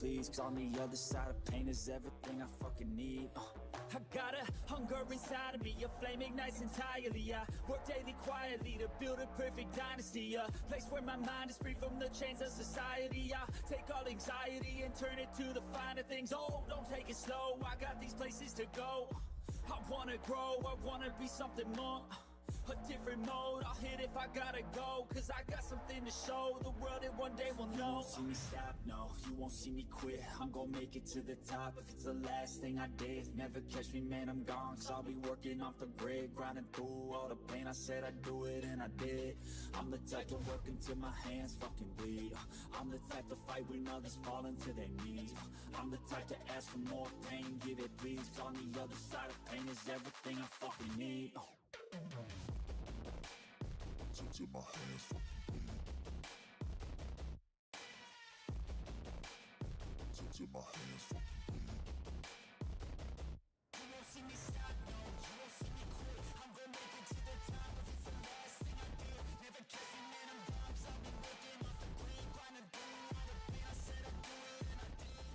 Please, 'cause on the other side of pain is everything I fucking need. I got a hunger inside of me, a flame ignites entirely. I work daily quietly to build a perfect dynasty, a place where my mind is free from the chains of society. I take all anxiety and turn it to the finer things. Oh, don't take it slow, I got these places to go. I wanna grow, I wanna be something more. A different mode, I'll hit if I gotta go, 'cause I got something to show the world that one day will know. You won't see me stop, no, you won't see me quit. I'm gonna make it to the top if it's the last thing I did. Never catch me, man, I'm gone, 'cause I'll be working off the grid, grinding through all the pain. I said I'd do it and I did. I'm the type to work until my hands fucking bleed. I'm the type to fight when others fall into their knees. I'm the type to ask for more pain, give it please, 'cause on the other side of pain is everything I fucking need. Till my hands fucking bleed. Till my hands fucking bleed. You won't see me stop, no, you won't see me quit. I'm gonna make it to the top if it's the last thing I did. Never catch me, man, I'm gone, 'cause I'll be working off the grid, grinding through all the pain. I said I'd do it and I did.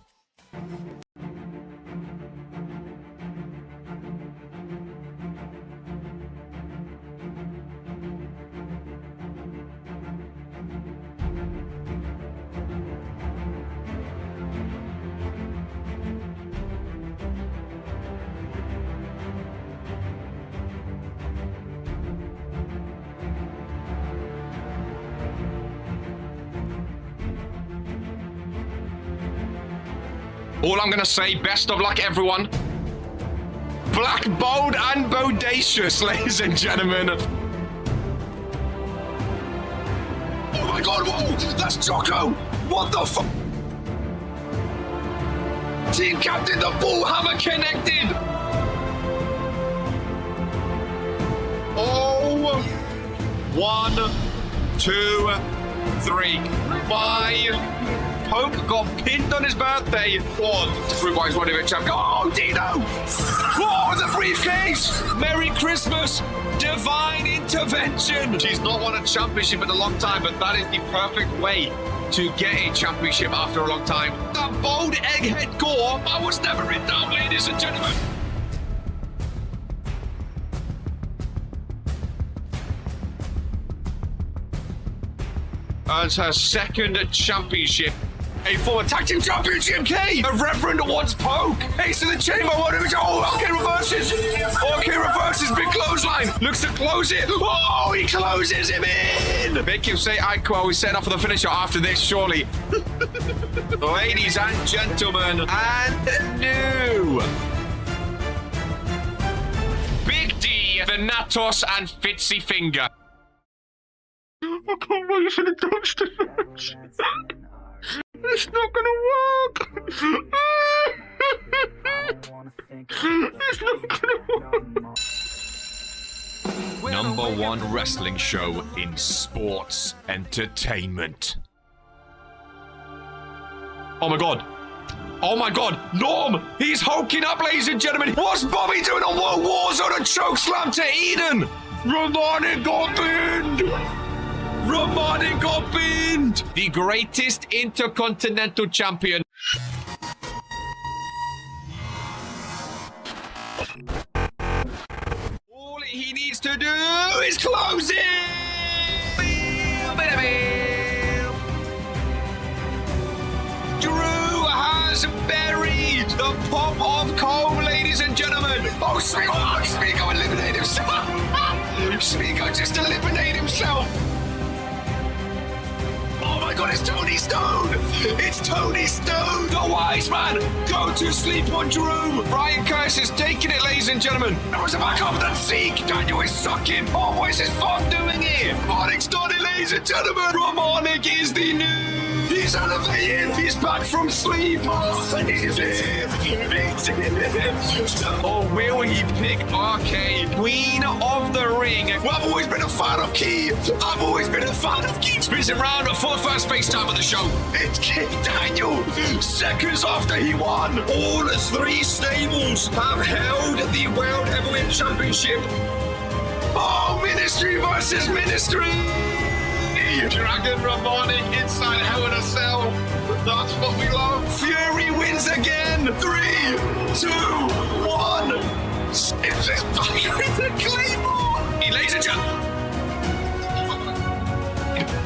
All I'm gonna say, best of luck, everyone. Black, bold, and bodacious, ladies and gentlemen. Oh my god, whoa! That's Jocko! What the fuck? Team captain, the ball hammer connected! Oh! 1, 2, 3. Bye! Poke got pinned on his birthday. One, Uruguay's one of it, champ. Oh, Dino! Oh, the briefcase! Merry Christmas! Divine intervention! She's not won a championship in a long time, but that is the perfect way to get a championship after a long time. That bold egghead gore, I was never in doubt, ladies and gentlemen. Earns her second championship. A former tag team champion, GMK! A Reverend once Poke! Ace in the chamber, okay, reverses! Okay, reverses, big clothesline! Looks to close it! Oh, he closes him in! Make him say Iko, he's setting up for the finisher after this, surely. Ladies and gentlemen, and new! Big D, Thanatos, and Fitzy Finger. I can't wait for the dumpster match. It's not gonna work. It's not gonna work. Number one wrestling show in sports entertainment. Oh my god. Oh my god. Norm! He's hulking up, ladies and gentlemen. What's Bobby doing on Warzone? A chokeslam to Eden. Romani got pinned. Romani got pinned! The greatest intercontinental champion. All he needs to do is close it! Drew has buried the pop of comb, ladies and gentlemen. Oh, Smeagol eliminated himself. Smeagol just eliminated himself. Oh my god, it's Tony Stone! It's Tony Stone! The wise man! Go to sleep on Drew! Brian Curse is taking it, ladies and gentlemen! There was a back up that Zeke! Daniel is sucking! Oh, what is his fun doing here? Romanic's done it, ladies and gentlemen! Romanic is the new... He's elevated! He's back from sleep! Oh, he's here! Or will he pick RK, Queen of the Ring? Well, I've always been a fan of Key! I've always been a fan of Key! Spins it round for the first FaceTime of the show. It's King Daniel! Seconds after he won, all three stables have held the World Heavyweight Championship. Oh, Ministry versus Ministry! Dragon Romani inside Hell in a Cell. That's what we love. Fury wins again. 3, 2, 1. It's his fire. It's a claymore. He lays it down.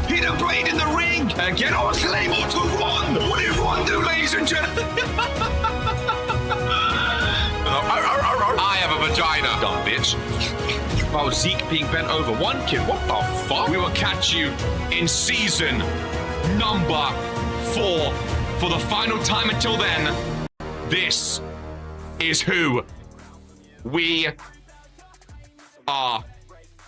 Hit a blade in the ring. Again, oh, claymore to 1. What did 1 do, ladies and gentlemen? I have a vagina. Dumb bitch. Oh, Zeke being bent over. 1 kid. What the fuck? We will catch you in season number 4 for the final time. Until then, this is who we are.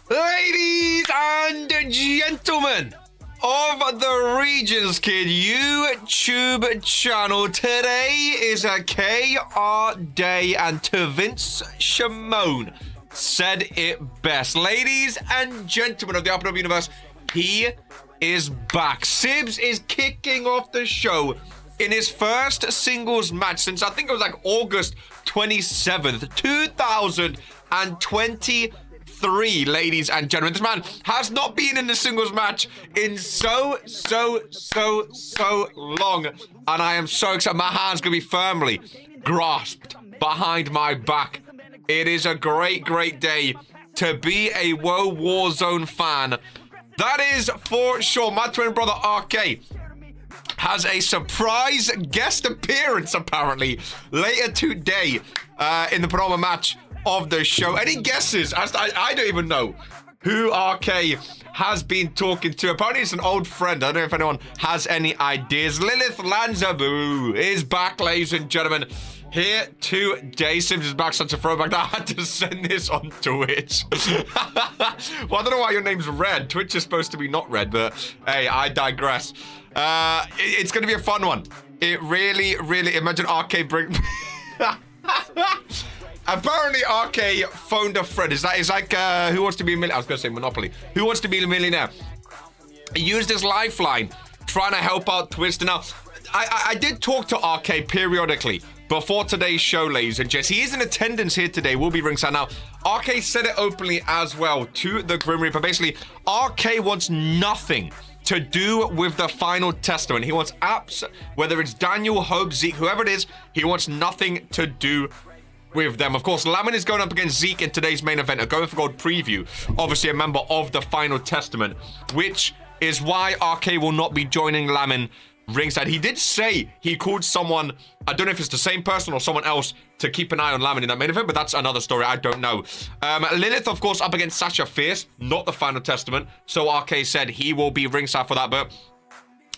Ladies and gentlemen of the Regentskid YouTube channel, today is a KR day, and to Vince Shimon said it best. Ladies and gentlemen of the RPW universe, he is back. Sibs is kicking off the show in his first singles match since I think it was like August 27th, 2023, ladies and gentlemen. This man has not been in the singles match in so long, and I am so excited. My hand's gonna be firmly grasped behind my back. It is a great day to be a WOAH Warzone fan. That is for sure. My twin brother RK has a surprise guest appearance apparently later today in the penultimate match of the show. Any guesses? I don't even know who RK has been talking to. Apparently it's an old friend. I don't know if anyone has any ideas. Lilith Lanzaboo is back, ladies and gentlemen. Here today, Sims is back, such a throwback that I had to send this on Twitch. Well, I don't know why your name's Red. Twitch is supposed to be not red, but hey, I digress. It's going to be a fun one. It really, imagine RK bring... Apparently, RK phoned a friend. It's like Who Wants to Be a Millionaire? I was going to say Monopoly. Who Wants to Be a Millionaire? He used his lifeline, trying to help out Twister. Now, I did talk to RK periodically before today's show, ladies and gents. He is in attendance here today. We'll be ringside. Now, RK said it openly as well to the Grim Reaper. Basically, RK wants nothing to do with the final testament. He wants whether it's Daniel, Hope, Zeke, whoever it is, he wants nothing to do with them. Of course, Lamin is going up against Zeke in today's main event, a Going for Gold preview. Obviously, a member of the final testament, which is why RK will not be joining Lamin ringside. He did say he called someone, I don't know if it's the same person or someone else, to keep an eye on Lamin in that main event, but that's another story. I don't know. Lilith, of course, up against Sasha Fierce, not the final testament. So RK said he will be ringside for that. But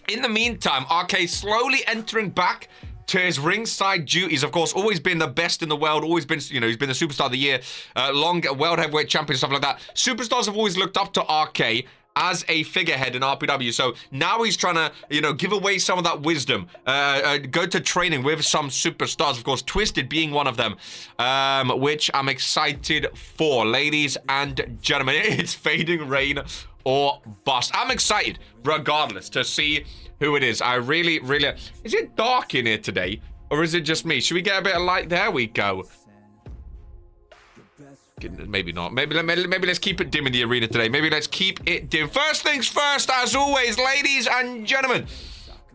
in the meantime, RK slowly entering back to his ringside duties. Of course, always been the best in the world, always been, you know, he's been the superstar of the year, long world heavyweight champion, stuff like that. Superstars have always looked up to RK as a figurehead in RPW. So now he's trying to, you know, give away some of that wisdom, go to training with some superstars, of course, Twisted being one of them, which I'm excited for. Ladies and gentlemen, it's Fading Rain or bust. I'm excited, regardless, to see who it is. I really... Is it dark in here today? Or is it just me? Should we get a bit of light? There we go. Maybe not. Maybe let's keep it dim in the arena today. Maybe let's keep it dim. First things first, as always, ladies and gentlemen.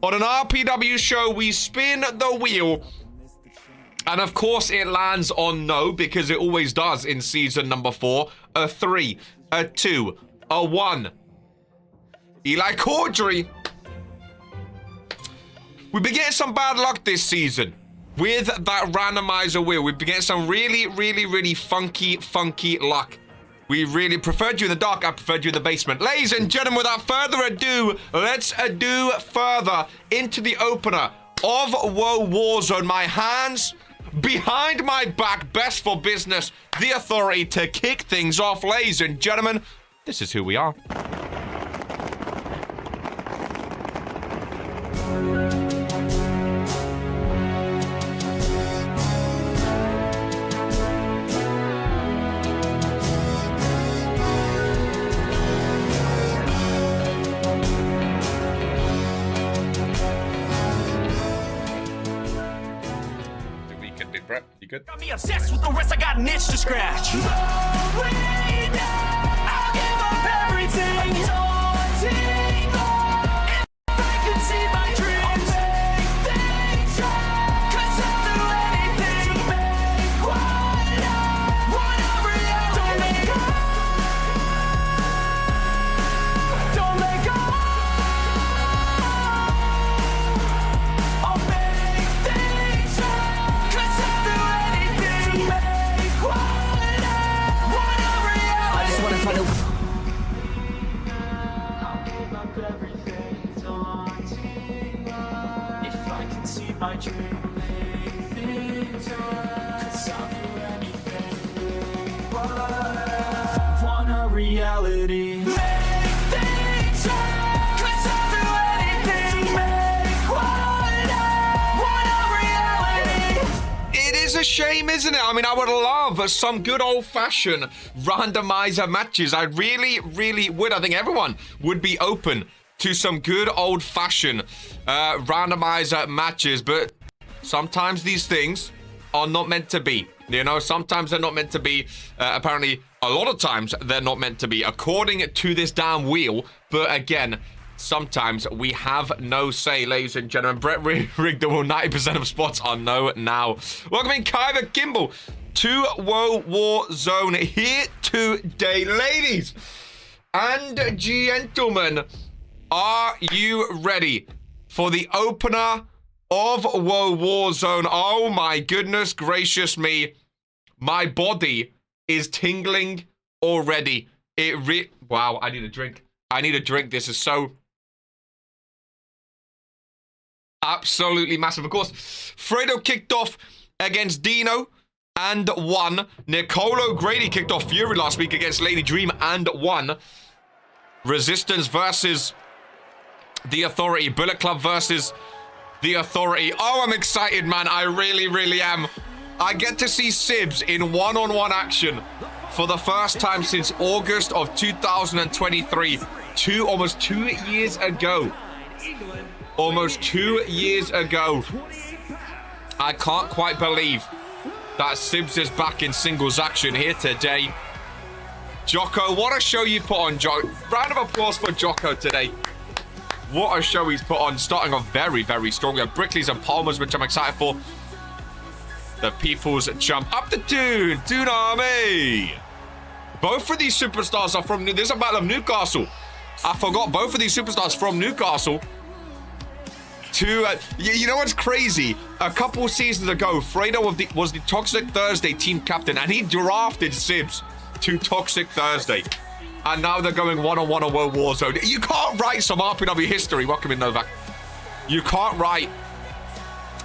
On an RPW show, we spin the wheel. And of course, it lands on no, because it always does in season number 4. A 3, a 2, a 1. Eli Caudry. We've been getting some bad luck this season with that randomizer wheel. We've been getting some really funky luck. We really preferred you in the dark. I preferred you in the basement. Ladies and gentlemen, without further ado, let's ado further into the opener of WOAH Warzone. My hands behind my back, best for business, the authority to kick things off. Ladies and gentlemen, this is who we are. Good. Got me obsessed with the rest, I got an itch to scratch. I'll give up everything. If I could see my dreams, I try to make things right, 'cause I'll do anything but I want a reality. Make things right, 'cause I'll do anything to make what I want a reality. It is a shame, isn't it? I mean, I would love some good old-fashioned randomizer matches. I really, really would. I think everyone would be open to some good old-fashioned randomizer matches, but sometimes these things are not meant to be. You know, sometimes they're not meant to be. Apparently, a lot of times they're not meant to be, according to this damn wheel. But again, sometimes we have no say, ladies and gentlemen. Brett rigged the wheel. 90% of spots are no now. Welcome in, Kyver Kimball to Warzone here today, ladies and gentlemen. Are you ready for the opener of Warzone? Oh my goodness gracious me. My body is tingling already. Wow, I need a drink. I need a drink. This is so absolutely massive. Of course, Fredo kicked off against Dino and won. Nicolo Grady kicked off Fury last week against Lady Dream and won. Resistance versus The Authority. Bullet Club versus The Authority. Oh, I'm excited, man. I really, really am. I get to see Sibs in one-on-one action for the first time since August of 2023. Almost 2 years ago. Almost 2 years ago. I can't quite believe that Sibs is back in singles action here today. Jocko, what a show you put on, Jocko. Round of applause for Jocko today. What a show he's put on, starting off very, very strong. We have Brickleys and Palmers, which I'm excited for. The People's Jump up the tune, Tsunami. Both of these superstars are from, there's a Battle of Newcastle. I forgot both of these superstars from Newcastle. You know what's crazy? A couple seasons ago, Fredo was the Toxic Thursday team captain, and he drafted Sibs to Toxic Thursday. And now they're going one-on-one on World Warzone. You can't write some RPW history. Welcome in, Novak. You can't write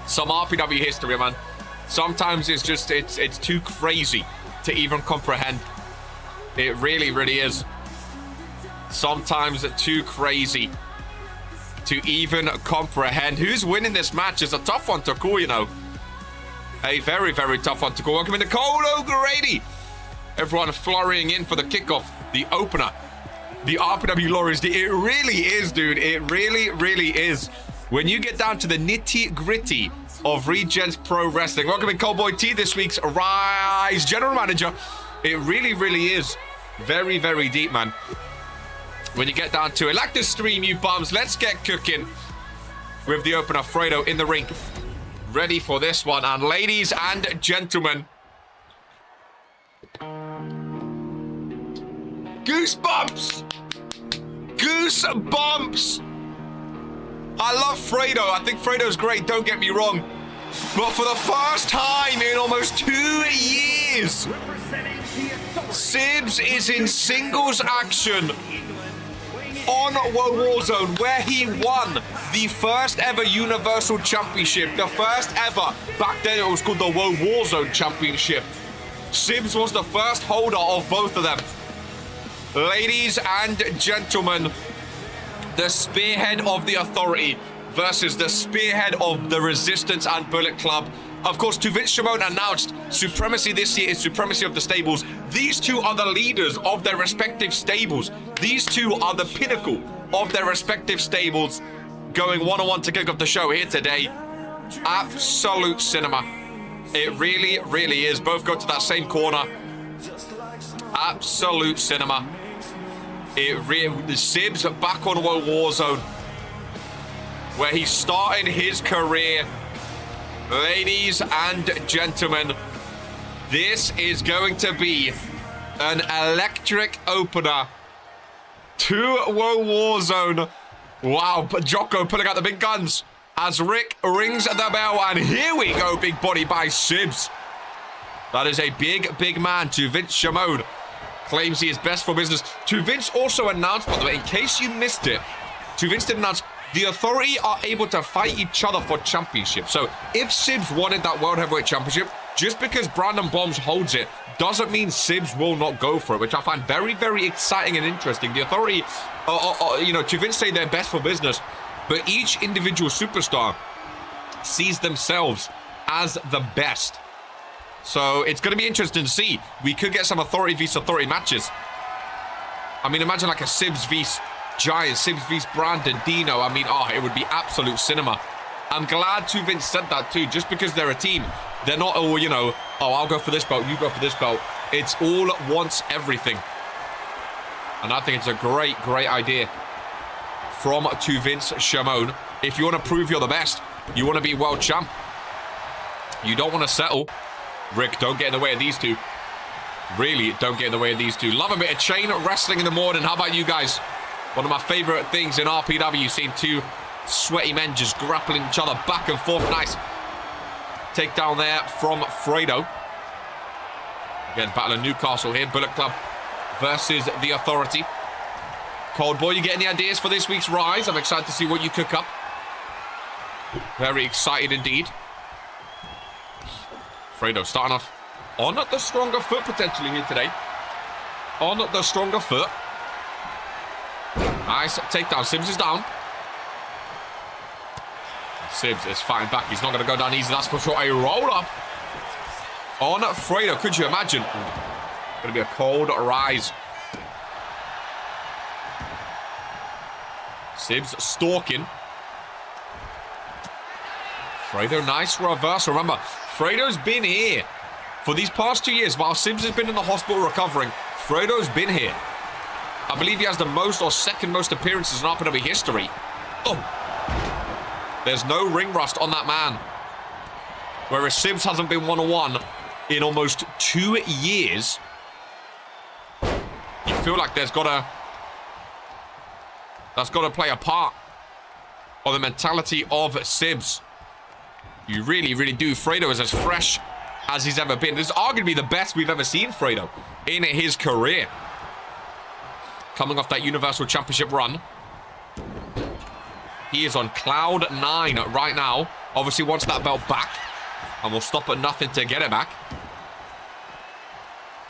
some RPW history, man. Sometimes it's just, it's too crazy to even comprehend. It really, really is. Sometimes it's too crazy to even comprehend. Who's winning this match is a tough one to call, you know. A very, very tough one to call. Welcome in, Nicolo Grady. Everyone flurrying in for the kickoff, the opener, the RPW Lorries. It really is, dude. It really, really is. When you get down to the nitty-gritty of Regents Pro Wrestling. Welcome in, Cowboy T, this week's Rise General Manager. It really, really is very, very deep, man. When you get down to it. Like the stream, you bums. Let's get cooking with the opener. Fredo in the ring. Ready for this one. And ladies and gentlemen, goosebumps! Goosebumps! I love Fredo. I think Fredo's great, don't get me wrong. But for the first time in almost 2 years, Sibs is in singles action on Warzone, where he won the first ever Universal Championship. The first ever. Back then it was called the Warzone Championship. Sibs was the first holder of both of them. Ladies and gentlemen, the spearhead of the Authority versus the spearhead of the Resistance and Bullet Club. Of course, to Vince Shimon announced supremacy this year is supremacy of the stables. These two are the leaders of their respective stables. These two are the pinnacle of their respective stables, going one-on-one to kick off the show here today. Absolute cinema. It really, really is. Both go to that same corner. Absolute cinema. The Sibs back on Warzone, where he's starting his career. Ladies and gentlemen, this is going to be an electric opener to Warzone. Wow, Jocko pulling out the big guns as Rick rings the bell, and here we go, big body by Sibs. That is a big, big man. To Vince Shimon. Claims he is best for business. To Vince also announced, by the way, in case you missed it, To Vince did announce The Authority are able to fight each other for championship. So if Sibs wanted that World Heavyweight Championship, just because Brandon Bombs holds it doesn't mean Sibs will not go for it, which I find very, very exciting and interesting. The Authority, you know, to Vince say they're best for business, but each individual superstar sees themselves as the best. So it's going to be interesting to see. We could get some Authority vs Authority matches. I mean, imagine like a Sibs vs Giant, Sibs vs Brandon, Dino. I mean, oh, it would be absolute cinema. I'm glad to Vince said that too, just because they're a team. They're not all, you know, oh, I'll go for this belt, you go for this belt. It's all wants everything. And I think it's a great, great idea from to Vince Shimon. If you want to prove you're the best, you want to be world champ, you don't want to settle. Rick, don't get in the way of these two. Really, don't get in the way of these two. Love a bit of chain wrestling in the morning. How about you guys? One of my favorite things in RPW, seeing two sweaty men just grappling each other back and forth. Nice takedown there from Fredo. Again, Battle of Newcastle here. Bullet Club versus the Authority. Cold Boy, you get any ideas for this week's Rise? I'm excited to see what you cook up. Very excited indeed. Fredo starting off on the stronger foot potentially here today. On the stronger foot. Nice takedown. Sibs is down. Sibs is fighting back. He's not going to go down easy. That's for sure. A roll up on Fredo. Could you imagine? Going to be a cold rise. Sibs stalking. Fredo, nice reversal. Remember, Fredo's been here for these past 2 years. While Sibs has been in the hospital recovering, Fredo's been here. I believe he has the most or second most appearances in RPW history. Oh. There's no ring rust on that man. Whereas Sibs hasn't been one-on-one in almost 2 years. You feel like that's got to play a part on the mentality of Sibs. You really, really do. Fredo is as fresh as he's ever been. This is arguably the best we've ever seen Fredo in his career. Coming off that Universal Championship run. He is on cloud 9 right now. Obviously wants that belt back. And will stop at nothing to get it back.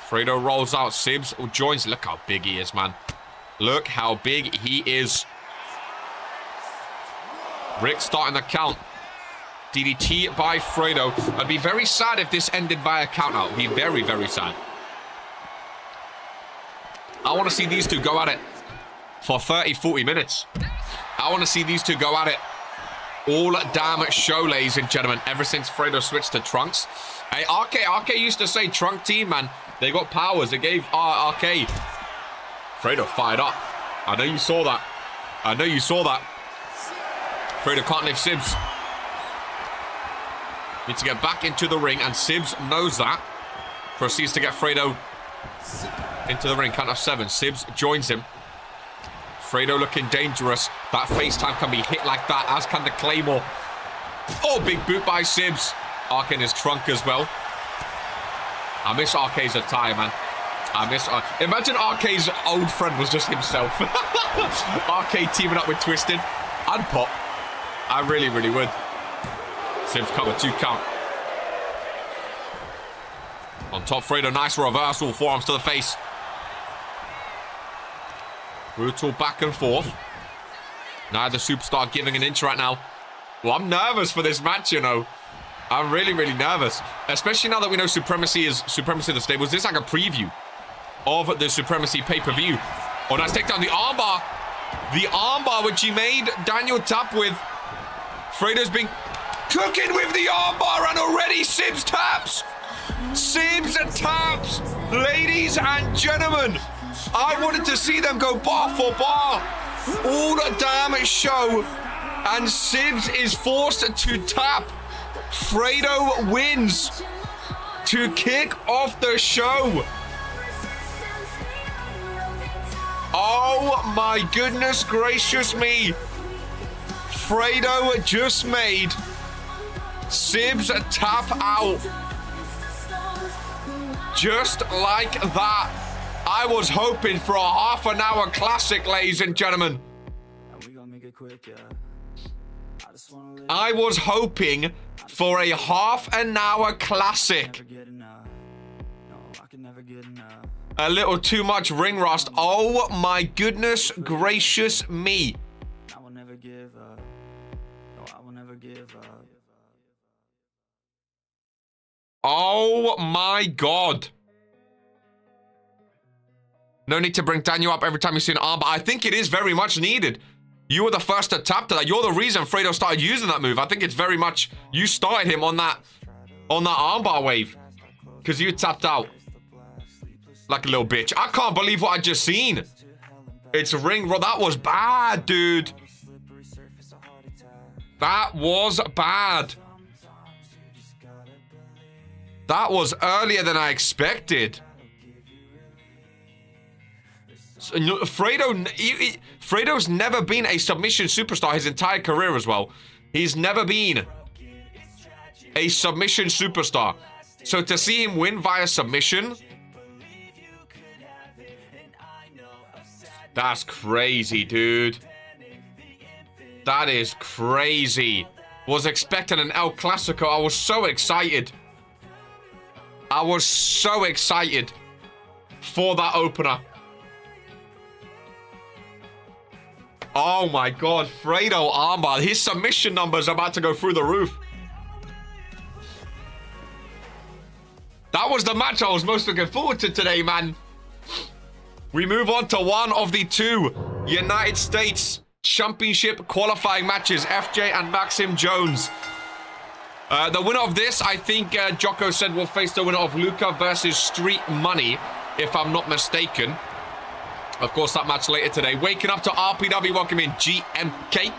Fredo rolls out. Sibs joins. Look how big he is, man. Look how big he is. Rick starting the count. DDT by Fredo. I'd be very sad if this ended via count out. I'd be very, very sad. I want to see these two go at it for 30, 40 minutes. I want to see these two go at it all damn show, ladies and gentlemen, ever since Fredo switched to Trunks. Hey, RK used to say Trunk team, man. They got powers. They gave RK. Fredo fired up. I know you saw that. I know you saw that. Fredo can't lift Sibs. Needs to get back into the ring, and Sibs knows that. Proceeds to get Fredo into the ring. Count of 7. Sibs joins him. Fredo looking dangerous. That FaceTime can be hit like that, as can the Claymore. Oh, big boot by Sibs. RK in his trunk as well. I miss RK's attire, man. I miss... imagine RK's old friend was just himself. RK teaming up with Twisted. I'd pop. I really, really would. Sibs cover 2 count. On top, Fredo, nice reversal. Forearms to the face. Brutal back and forth. Neither superstar giving an inch right now. Well, I'm nervous for this match, you know. I'm really, really nervous. Especially now that we know Supremacy is Supremacy of the Stables. This is like a preview of the Supremacy pay-per-view. Oh, nice takedown. The armbar. The armbar which he made Daniel tap with. Fredo's been cooking with the armbar, and already Sibs taps. Sibs taps. Ladies and gentlemen, I wanted to see them go bar for bar all the damn show, and Sibs is forced to tap. Fredo wins to kick off the show. Oh my goodness gracious me. Fredo just made Sibs tap out. Just like that. I was hoping for a half-an-hour classic, ladies and gentlemen. And we gonna make it quick, yeah. I was hoping for a half-an-hour classic. A little too much ring rust. Oh my goodness gracious me. I will never give up. No, I will never give up. Oh my god. No need to bring Daniel up every time you see an arm, but I think it is very much needed. You were the first to tap to that. You're the reason Fredo started using that move. I think it's very much you started him on that armbar wave. Because you tapped out. Like a little bitch. I can't believe what I just seen. It's ring roll. That was bad, dude. That was bad. That was earlier than I expected. Fredo's never been a submission superstar his entire career as well. He's never been a submission superstar. So to see him win via submission, that's crazy, dude. That is crazy. Was expecting an El Clasico. I was so excited. I was so excited for that opener. Oh my god, Fredo armbar. His submission numbers are about to go through the roof. That was the match I was most looking forward to today, man. We move on to one of the two United States Championship qualifying matches. FJ and Maxim Jones. The winner of this, I think Jocko said, will face the winner of Luca versus Street Money, if I'm not mistaken. Of course, that match later today. Waking up to RPW, welcoming GMK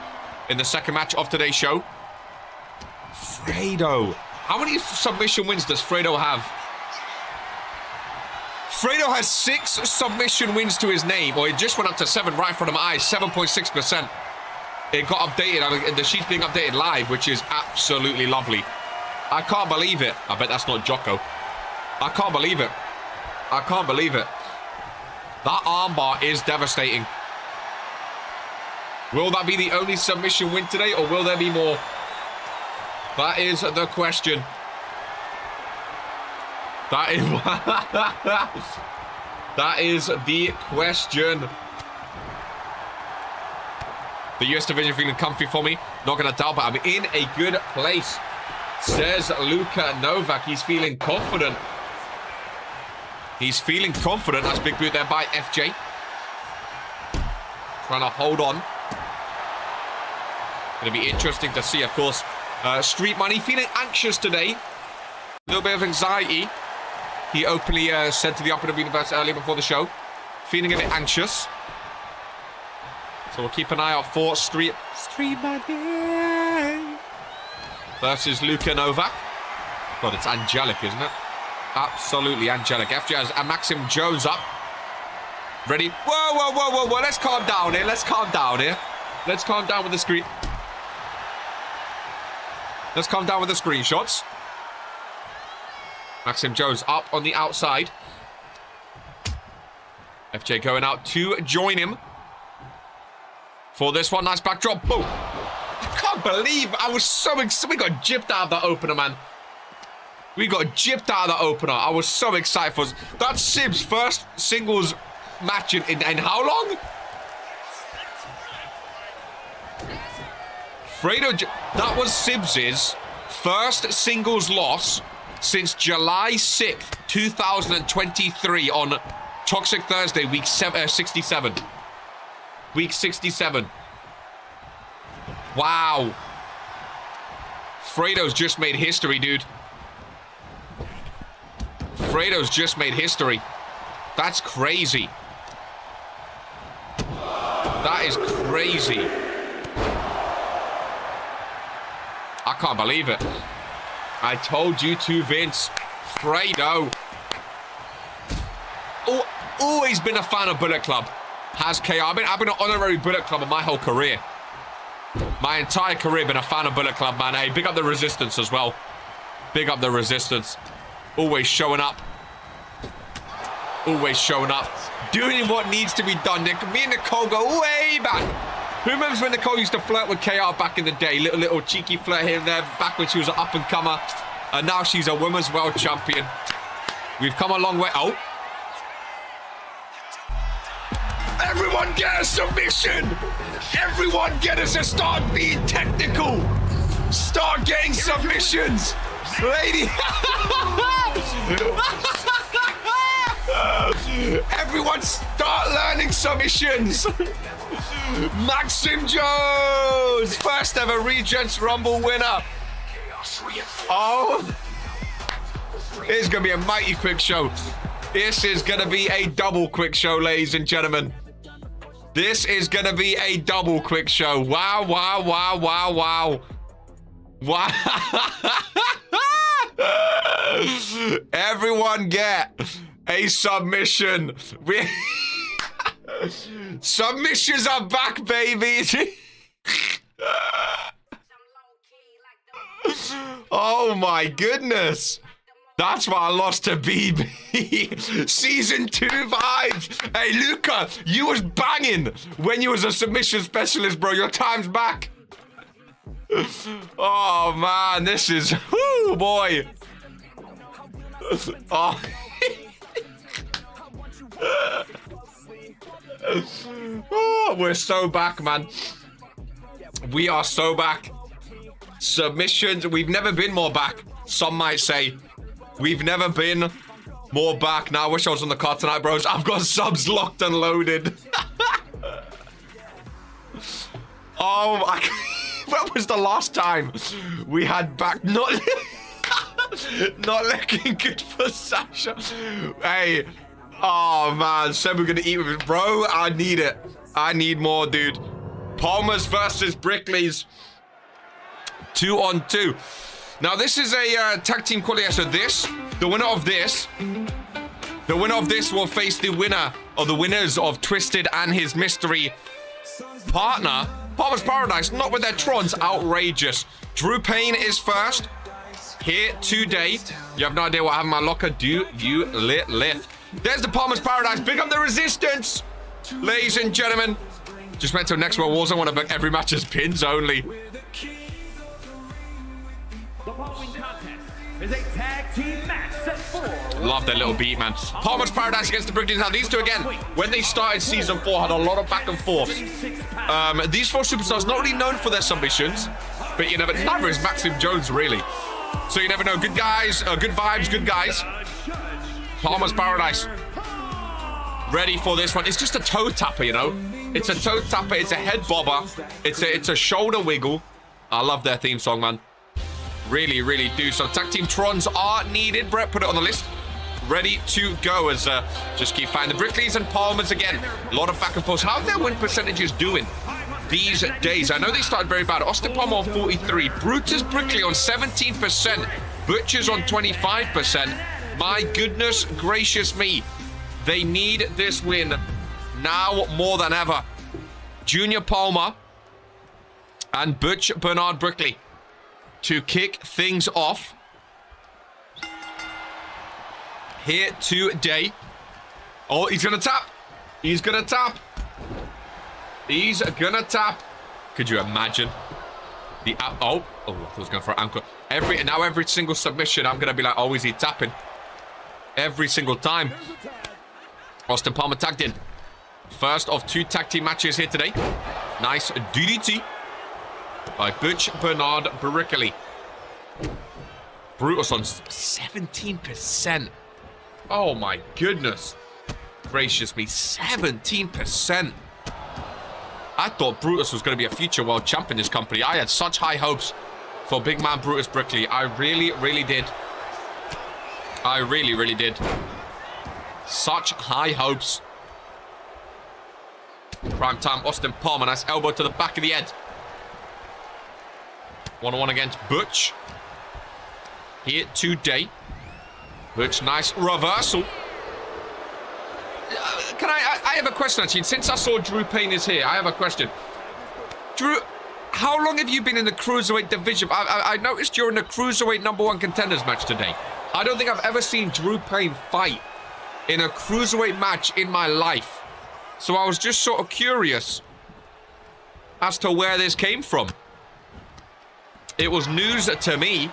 in the second match of today's show. Fredo. How many submission wins does Fredo have? Fredo has 6 submission wins to his name. Or it just went up to 7 right in front of my eyes. 7.6%. It got updated. The sheet's being updated live, which is absolutely lovely. I can't believe it. I bet that's not Jocko. I can't believe it. I can't believe it. That armbar is devastating. Will that be the only submission win today, or will there be more? That is the question. That is... that is the question. The US division feeling comfy for me. Not going to doubt, but I'm in a good place. Says Luka Novak. He's feeling confident. He's feeling confident. That's big boot there by FJ. Trying to hold on. Going to be interesting to see, of course. Street Money feeling anxious today. A little bit of anxiety. He openly said to the RPW Universe earlier before the show. Feeling a bit anxious. So we'll keep an eye out for Street Money versus Luka Novak. God, it's angelic, isn't it? Absolutely angelic. FJ has Maxim Jones up. Ready? Whoa, whoa, whoa, whoa, whoa. Let's calm down here. Let's calm down here. Let's calm down with the screen. Let's calm down with the screenshots. Maxim Jones up on the outside. FJ going out to join him for this one. Nice backdrop. Boom. I can't believe I was so excited. We got gypped out of the opener, man. We got gypped out of the opener. I was so excited for that's Sib's first singles match in how long? Fredo, that was Sib's first singles loss since July 6th, 2023 on Toxic Thursday, week 67. Week 67. Wow. Fredo's just made history, dude. Fredo's just made history. That's crazy. That is crazy. I can't believe it. I told you to, Vince. Fredo. Oh, always been a fan of Bullet Club. Has KR. I've been an honorary Bullet Club in my whole career. My entire career been a fan of Bullet Club, man. Hey, big up the Resistance as well. Big up the Resistance. Always showing up. Always showing up. Doing what needs to be done. Me and Nicole go way back. Who remembers when Nicole used to flirt with KR back in the day? Little cheeky flirt here and there back when she was an up-and-comer. And now she's a women's world champion. We've come a long way. Oh. Everyone get a submission. Everyone get us to start being technical. Start getting submissions. Lady. Everyone start learning submissions. Maxim Jones, first ever Regents Rumble winner. Oh, it's going to be a mighty quick show. This is going to be a double quick show, ladies and gentlemen. This is going to be a double quick show. Wow, wow, wow, wow, wow. Wow. Everyone get a submission. Submissions are back, baby. Oh my goodness. That's why I lost to BB. Season 2 vibes. Hey, Luca, you was banging when you was a submission specialist, bro. Your time's back. Oh, man, this is... Whoo, boy. Oh. Oh, we're so back, man. We are so back. Submissions. We've never been more back. Some might say. We've never been more back. Now, I wish I was on the card tonight, bros. I've got subs locked and loaded. Oh, my... When was the last time we had back? Not looking good for Sasha. Hey. Oh, man. Said we're going to eat with it. Bro, I need it. I need more, dude. Palmer's versus Brickley's. 2-on-2. Now, this is a tag team qualifier. So the winner of this will face the winner or the winners of Twisted and his mystery partner. Palmer's Paradise, not with their Trons. Outrageous. Drew Payne is first. Here today. You have no idea what I have in my locker. Do you lift? There's the Palmer's Paradise. Big up the resistance. Ladies and gentlemen. Just went to the next World Warzone. I want to book every match as pins only. The following contest is a tag team match set for... Love their little beat, man. Palmer's Paradise against the Brigadiers. Now, these two, again, when they started Season 4, had a lot of back and forth. These four superstars not really known for their submissions, but you never... Neither is Maxim Jones, really. So you never know. Good guys, good vibes, good guys. Palmer's Paradise. Ready for this one. It's just a toe tapper, you know? It's a toe tapper. It's a head bobber. It's a shoulder wiggle. I love their theme song, man. Really, really do. So tag team Trons are needed. Brett, put it on the list. Ready to go as just keep finding the Brickleys and Palmers again. A lot of back and forth. How are their win percentages doing these days? I know they started very bad. Austin Palmer on 43. Brutus Brickley on 17%. Butchers on 25%. My goodness gracious me. They need this win now more than ever. Junior Palmer and Butch Bernard Brickley to kick things off here today. Oh, he's gonna tap. He's gonna tap. He's gonna tap. Could you imagine the oh, I thought he was going for an ankle. Every single submission, I'm gonna be like, oh, is he tapping? Every single time. Austin Palmer tagged in. First of 2 tag team matches here today. Nice DDT by Butch Bernard Brickley. Brutus on 17%. Oh my goodness gracious me, 17%. I thought Brutus was going to be a future world champ in this company. I had such high hopes for big man Brutus Brickley. I really, really did. I really, really did. Such high hopes. Prime time, Austin Palmer. Nice elbow to the back of the head. 1-on-1 against Butch. Here today. Butch, nice reversal. Can I have a question, actually. Since I saw Drew Payne is here, I have a question. Drew, how long have you been in the Cruiserweight division? I noticed you're in the Cruiserweight #1 contenders match today. I don't think I've ever seen Drew Payne fight in a Cruiserweight match in my life. So I was just sort of curious. as to where this came from. It was news to me.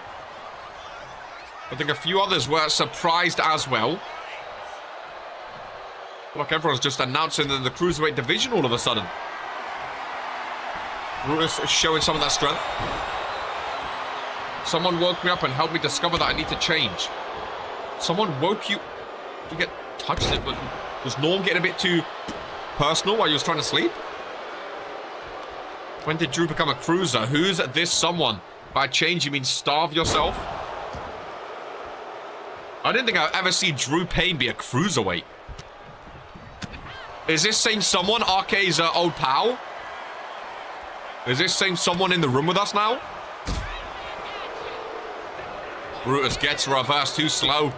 I think a few others were surprised as well. Like everyone's just announcing in the Cruiserweight division all of a sudden. Brutus is showing some of that strength. Someone woke me up and helped me discover that I need to change. Someone woke you... You get touched it, but was Norm getting a bit too personal while you was trying to sleep? When did Drew become a cruiser? Who's this someone? By change, you mean starve yourself? I didn't think I'd ever see Drew Payne be a cruiserweight. Is this same someone RK's old pal? Is this same someone in the room with us now? Brutus gets reversed. Too slow.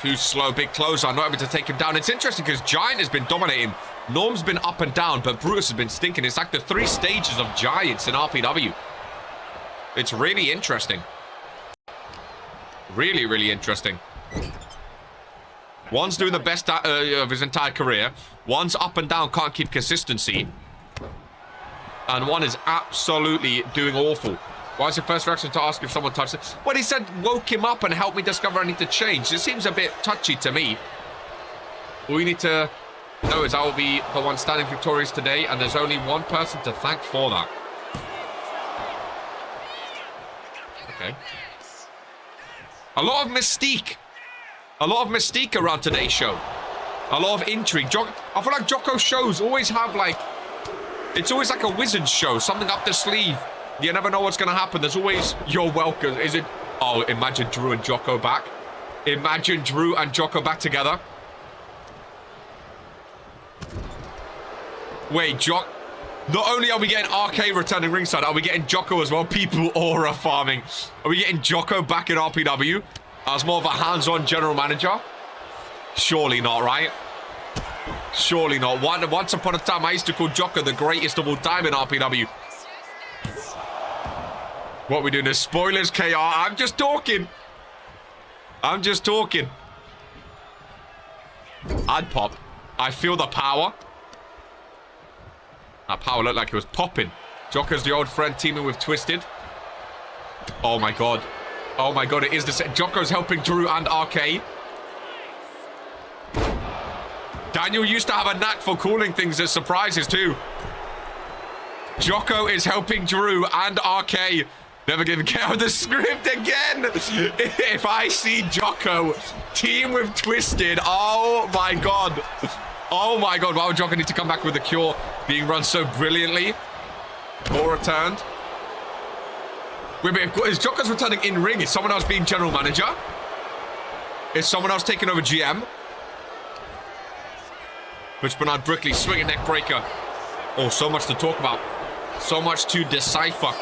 Too slow. Big closer. Not able to take him down. It's interesting because Giant has been dominating. Norm's been up and down, but Brutus has been stinking. It's like the 3 stages of Giants in RPW. It's really interesting. Really, really interesting. One's doing the best of his entire career. One's up and down, can't keep consistency. And one is absolutely doing awful. Why is your first reaction to ask if someone touched it? Well, he said woke him up and helped me discover I need to change. It seems a bit touchy to me. All you need to know is I will be the one standing victorious today, and there's only one person to thank for that. Okay. A lot of mystique. A lot of mystique around today's show. A lot of intrigue. I feel like Jocko shows always have like... It's always like a wizard's show. Something up the sleeve. You never know what's going to happen. There's always... You're welcome. Is it... Oh, imagine Drew and Jocko back. Imagine Drew and Jocko back together. Wait, not only are we getting RK returning ringside, are we getting Jocko as well? People aura farming. Are we getting Jocko back in RPW as more of a hands-on general manager? Surely not, right? Surely not. Once upon a time, I used to call Jocko the greatest of all time in RPW. What are we doing? There's spoilers, KR. I'm just talking. I'm just talking. I'd pop. I feel the power. That power looked like it was popping. Jocko's the old friend teaming with Twisted. Oh my god. Oh my god, it is the same. Jocko's helping Drew and RK. Daniel used to have a knack for calling things as surprises too. Jocko is helping Drew and RK. Never giving care of the script again. If I see Jocko team with Twisted, oh my god. Oh my god, why would Jocko need to come back with the cure being run so brilliantly? Or returned. Wait, is Jocko's returning in ring? Is someone else being general manager? Is someone else taking over GM? Rich Bernard Brickley swinging neck breaker. Oh, so much to talk about. So much to decipher.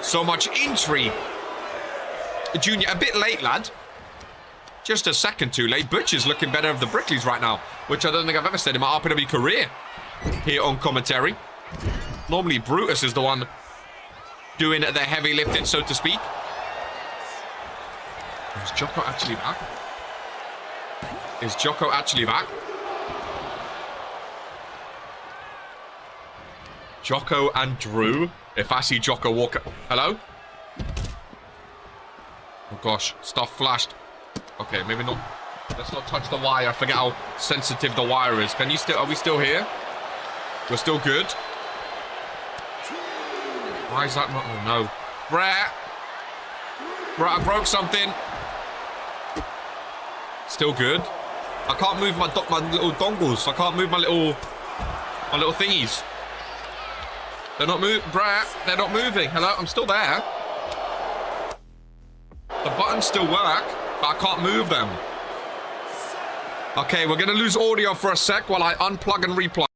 So much intrigue. Junior, a bit late, lad. Just a second too late. Butch is looking better of the Brickleys right now, which I don't think I've ever said in my RPW career here on commentary. Normally Brutus is the one doing the heavy lifting, so to speak. Is Jocko actually back? Is Jocko actually back? Jocko and Drew. If I see Jocko walk... Hello? Oh gosh, stuff flashed. Okay, maybe not. Let's not touch the wire. I forget how sensitive the wire is. Can you still... Are we still here? We're still good. Why is that not... Oh, no. Brett! Brett, I broke something. Still good. I can't move my little dongles. I can't move my little thingies. They're not moving. Brett, they're not moving. Hello? I'm still there. The buttons still work, but I can't move them. Okay, we're going to lose audio for a sec while I unplug and replug.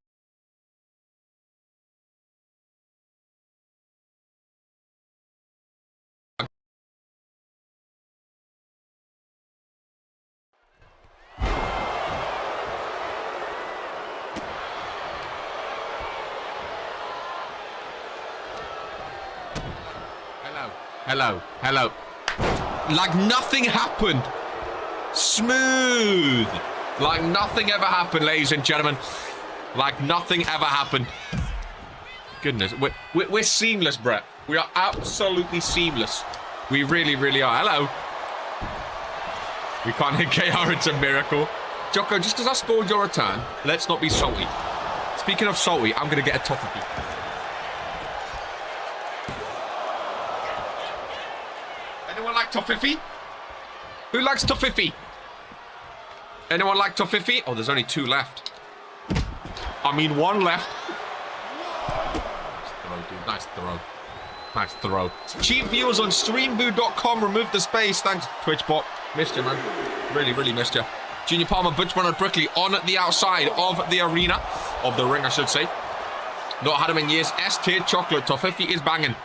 Hello, hello. Like nothing happened. Smooth. Like nothing ever happened, ladies and gentlemen. Like nothing ever happened. Goodness, we're seamless, Brett. We are absolutely seamless. We really, really are. Hello. We can't hit KR, it's a miracle. Jocko, just because I spoiled your return, let's not be salty. Speaking of salty, I'm going to get a toffee. Anyone like toffee? Who likes toffee? Anyone like toffee? Oh, there's only 2 left. I mean, 1 left. Nice throw, dude. Nice throw. Nice throw. Cheap viewers on streamboo.com. Remove the space. Thanks, TwitchBot. Missed you, man. Really, really missed you. Junior Palmer, Butch Bernard Brickley on the outside of the arena. Of the ring, I should say. Not had him in years. S-tier chocolate. Toffee is banging.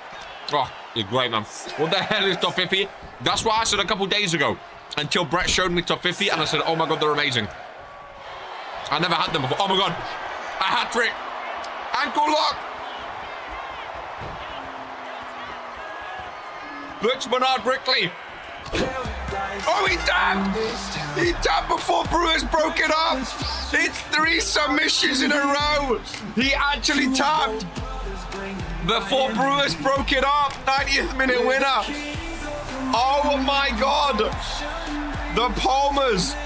Oh, you're great, man. What the hell is toffee? That's what I said a couple days ago. Until Brett showed me toffee, and I said, oh my god, they're amazing. I never had them before. Oh my god. A hat trick. Ankle lock. Butch Bernard Brickley. Oh, he tapped! He tapped before Brewers broke it up! It's 3 submissions in a row! He actually tapped before Brewers broke it up! 90th minute winner! Oh my god! The Palmers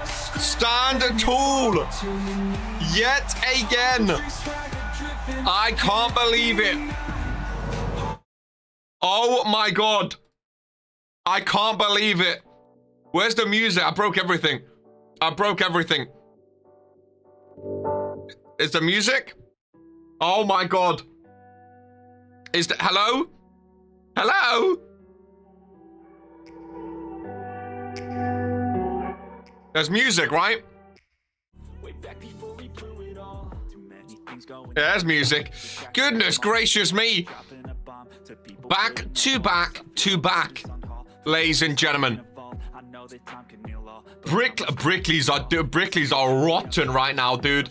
stand tall! Yet again! I can't believe it! Oh my god! I can't believe it. Where's the music? I broke everything. I broke everything. Is the music? Oh my god. Is the... Hello? Hello? There's music, right? Yeah, there's music. Goodness gracious me. Back to back to back. Ladies and gentlemen, Brickleys are rotten right now, dude.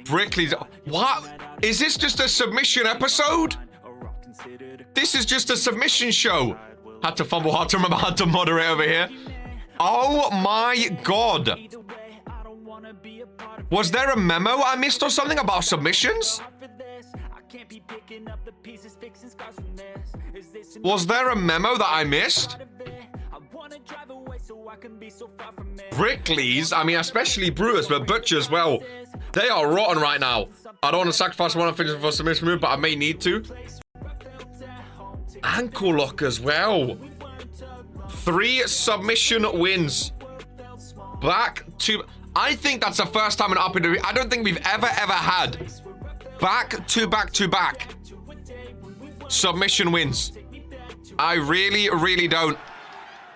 Brickleys, what? Is this just a submission episode? This is just a submission show. Had to fumble hard to remember how to moderate over here. Oh my god. Was there a memo I missed or something about submissions? Was there a memo that I missed? Brickleys, I mean, especially Brewers, but Butch as well. They are rotten right now. I don't want to sacrifice one of finish for a submission move, but I may need to. Ankle lock as well. 3 submission wins. Back to... I think that's the first time in RPW. I don't think we've ever had back to back submission wins. I really, really don't.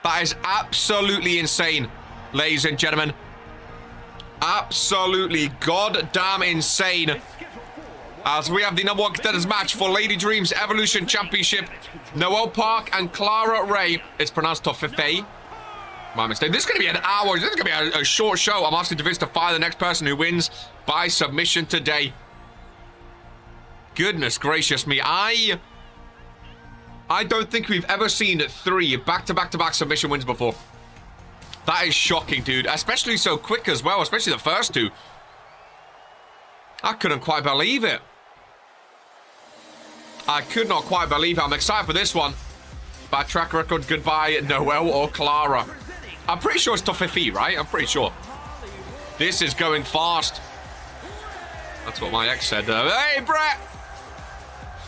That is absolutely insane, ladies and gentlemen. Absolutely goddamn insane. As we have the #1 contenders match for Lady Dream's Evolution Championship. Noel Park and Clara Ray. It's pronounced Toffee. My mistake. This is going to be an hour. This is going to be a short show. I'm asking Vince to fire the next person who wins by submission today. Goodness gracious me. I don't think we've ever seen 3 back-to-back-to-back submission wins before. That is shocking, dude. Especially so quick as well. Especially the first 2. I couldn't quite believe it. I could not quite believe it. I'm excited for this one. Bad track record. Goodbye, Noel or Clara. I'm pretty sure it's Toffee, right? I'm pretty sure. This is going fast. That's what my ex said. Hey, Brett!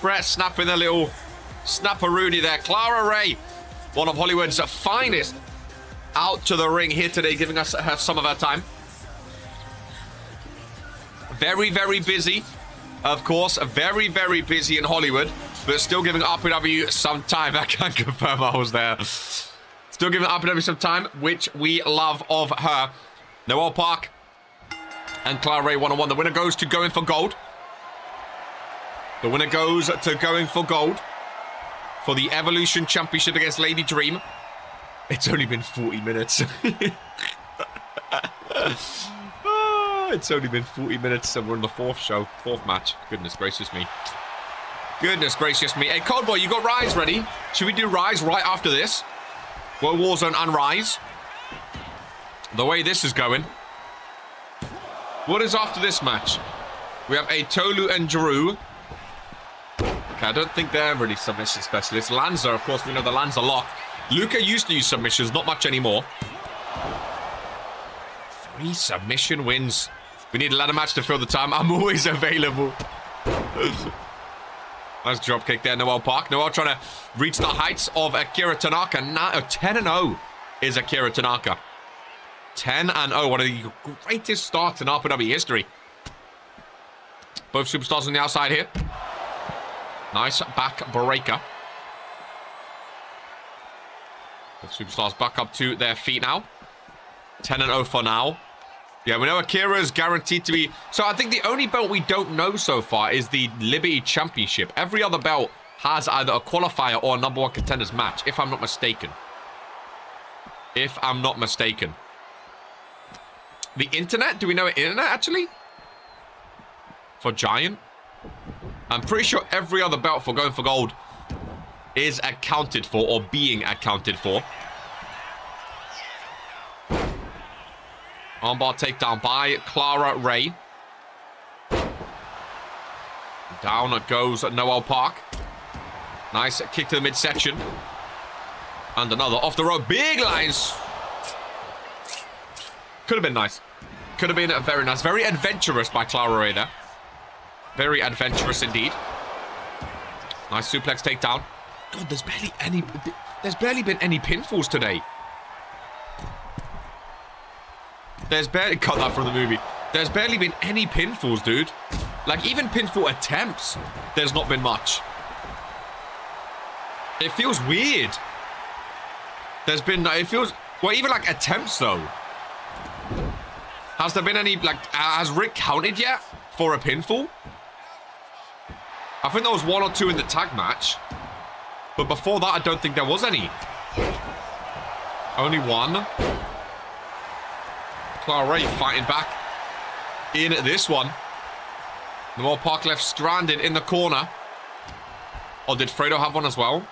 Brett snapping a little snapperoonie there. Clara Ray, one of Hollywood's finest, out to the ring here today, giving us some of her time. Very, very busy. Of course, very, very busy in Hollywood, but still giving RPW some time. I can confirm I was there. Still giving RPW some time, which we love of her. Noel Park and Clara Ray 1-on-1. The winner goes to going for gold. The winner goes to going for gold for the Evolution Championship against Lady Dream. It's only been 40 minutes. It's only been 40 minutes and we're on the 4th match. Goodness gracious me. Goodness gracious me. Hey, Coldboy, you got Rise ready? Should we do Rise right after this? Well, Warzone and Rise. The way this is going. What is after this match? We have a Tolu and Drew. Okay, I don't think they're really submission specialists. Lanza, of course, we know the Lanza lock. Luca used to use submissions, not much anymore. 3 submission wins. We need a ladder match to fill the time. I'm always available. Nice dropkick there, Noel Park. Noel trying to reach the heights of Akira Tanaka. 10-0 is Akira Tanaka. 10-0, one of the greatest starts in RPW history. Both superstars on the outside here. Nice back breaker. Both superstars back up to their feet now. 10-0 for now. Yeah, we know Akira is guaranteed to be... So I think the only belt we don't know so far is the Liberty Championship. Every other belt has either a qualifier or a #1 contenders match, if I'm not mistaken. If I'm not mistaken. The internet? Do we know internet, actually? For Giant? I'm pretty sure every other belt for going for gold is accounted for or being accounted for. Armbar takedown by Clara Ray. Down goes Noel Park. Nice kick to the midsection. And another off the rope. Big lines. Could have been nice. Could have been very nice. Very adventurous by Clara Ray there. Very adventurous indeed. Nice suplex takedown. God, there's barely been any pinfalls today. There's barely... Cut that from the movie. There's barely been any pinfalls, dude. Like, even pinfall attempts, there's not been much. It feels weird. There's been... It feels... Well, even, like, attempts, though. Has there been any... Like, has Rick counted yet for a pinfall? I think there was 1 or 2 in the tag match. But before that, I don't think there was any. Only 1. Clara Ray fighting back in this one. Noel Park left stranded in the corner. Oh, did Fredo have one as well?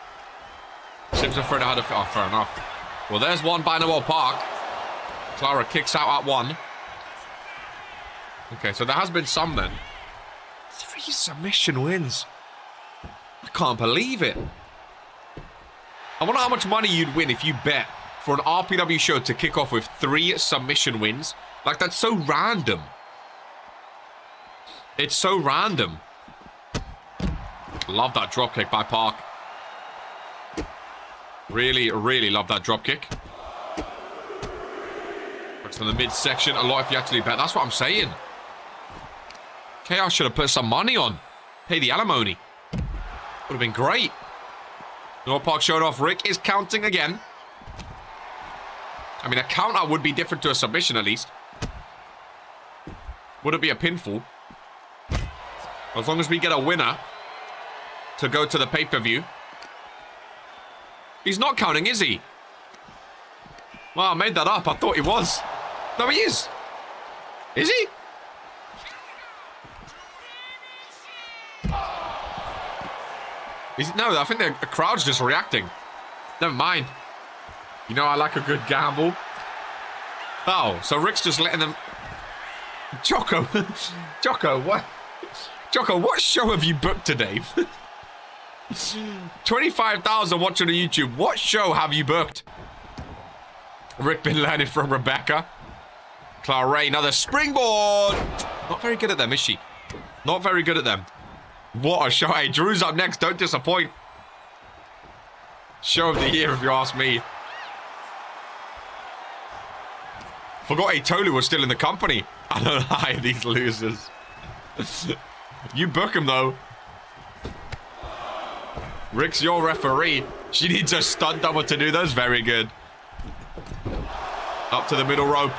Simpson Fredo had a... Oh, fair enough. Well, there's one by Noel Park. Clara kicks out at 1. Okay, so there has been some then. 3 submission wins. I can't believe it. I wonder how much money you'd win if you bet for an RPW show to kick off with 3 submission wins. Like, that's so random. It's so random. Love that dropkick by Park. Really, really love that dropkick. Works from the midsection a lot if you actually bet. That's what I'm saying. Chaos should have put some money on. Pay the alimony. Would have been great. Noel Park showed off. Rick is counting again. I mean, a counter would be different to a submission, at least. Would it be a pinfall? As long as we get a winner to go to the pay-per-view. He's not counting, is he? Well, I made that up. I thought he was. No, he is. Is he? No, I think the crowd's just reacting. Never mind. You know, I like a good gamble. Oh, so Rick's just letting them... Jocko. Jocko, what? Jocko, what show have you booked today? 25,000 watching on YouTube. What show have you booked? Rick been learning from Rebecca. Clara Ray, another springboard. Not very good at them, is she? Not very good at them. What a show. Hey, Drew's up next. Don't disappoint. Show of the year, if you ask me. Forgot Tolu was still in the company. I don't hire these losers. You book him, though. Rick's your referee. She needs a stunt double to do those. Very good. Up to the middle rope.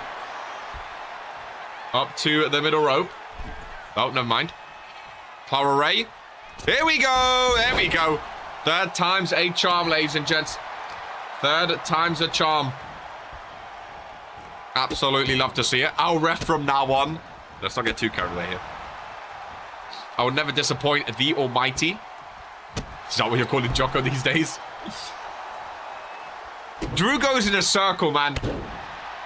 Up to the middle rope. Oh, never mind. Clara Ray. Here we go. There we go. Third time's a charm, ladies and gents. Third time's a charm. Absolutely love to see it. I'll ref from now on. Let's not get too carried away here. I will never disappoint the almighty. Is that what you're calling Jocko these days? Drew goes in a circle, man.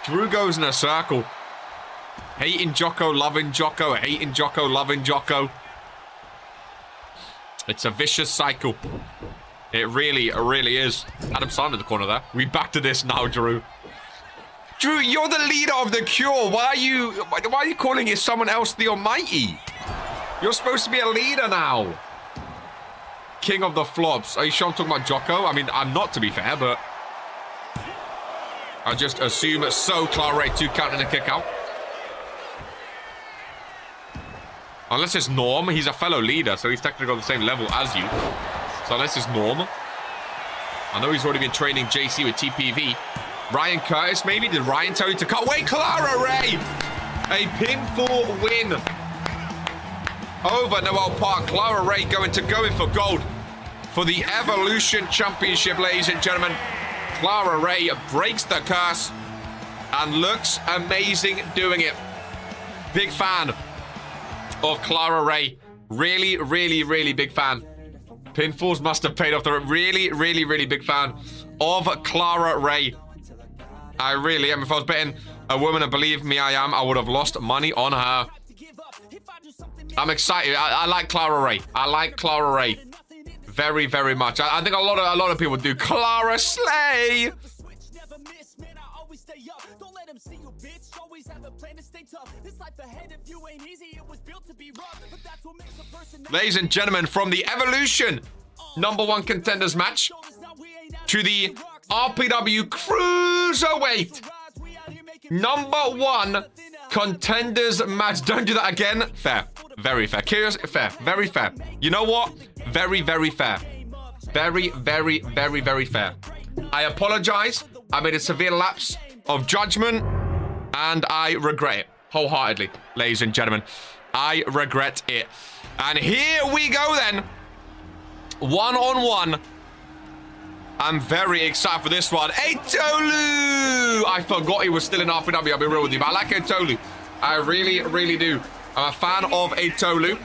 Drew goes in a circle. Hating Jocko, loving Jocko, hating Jocko, loving Jocko. It's a vicious cycle. It really is. Adam Sandler in the corner there. We back to this now, Drew. Drew, you're the leader of the Cure. Why are you calling it someone else the Almighty? You're supposed to be a leader now. King of the flops. Are you sure I'm talking about Jocko? I mean, I'm not, to be fair, but I just assume it's so. Clara Ray 2 count and a kick out. Unless it's Norm, he's a fellow leader, so he's technically on the same level as you. So unless it's Norm. I know he's already been training JC with TPV. Ryan Curtis, maybe? Did Ryan tell you to cut? Wait, Clara Ray! A pinfall win over Noel Park. Clara Ray going for gold for the Evolution Championship, ladies and gentlemen. Clara Ray breaks the curse and looks amazing doing it. Big fan of Clara Ray. Really big fan. Pinfalls must have paid off. The really big fan of Clara Ray. I really am. If I was betting a woman, and believe me I am, I would have lost money on her. I'm excited. I like Clara Ray. I like Clara Ray very much. I think a lot of people do. Clara Slay. Ladies and gentlemen, from the Evolution #1 contenders match to the RPW Cruiserweight #1 contenders match. Don't do that again. Fair. Very fair. Curious. Fair. Very fair. You know what? Very fair. Very fair. I apologize. I made a severe lapse of judgment and I regret it wholeheartedly, ladies and gentlemen. I regret it. And here we go then. 1-on-1. I'm very excited for this one. Eitolu! I forgot he was still in RPW, I'll be real with you, but I like Eitolu. I really do. I'm a fan of Eitolu.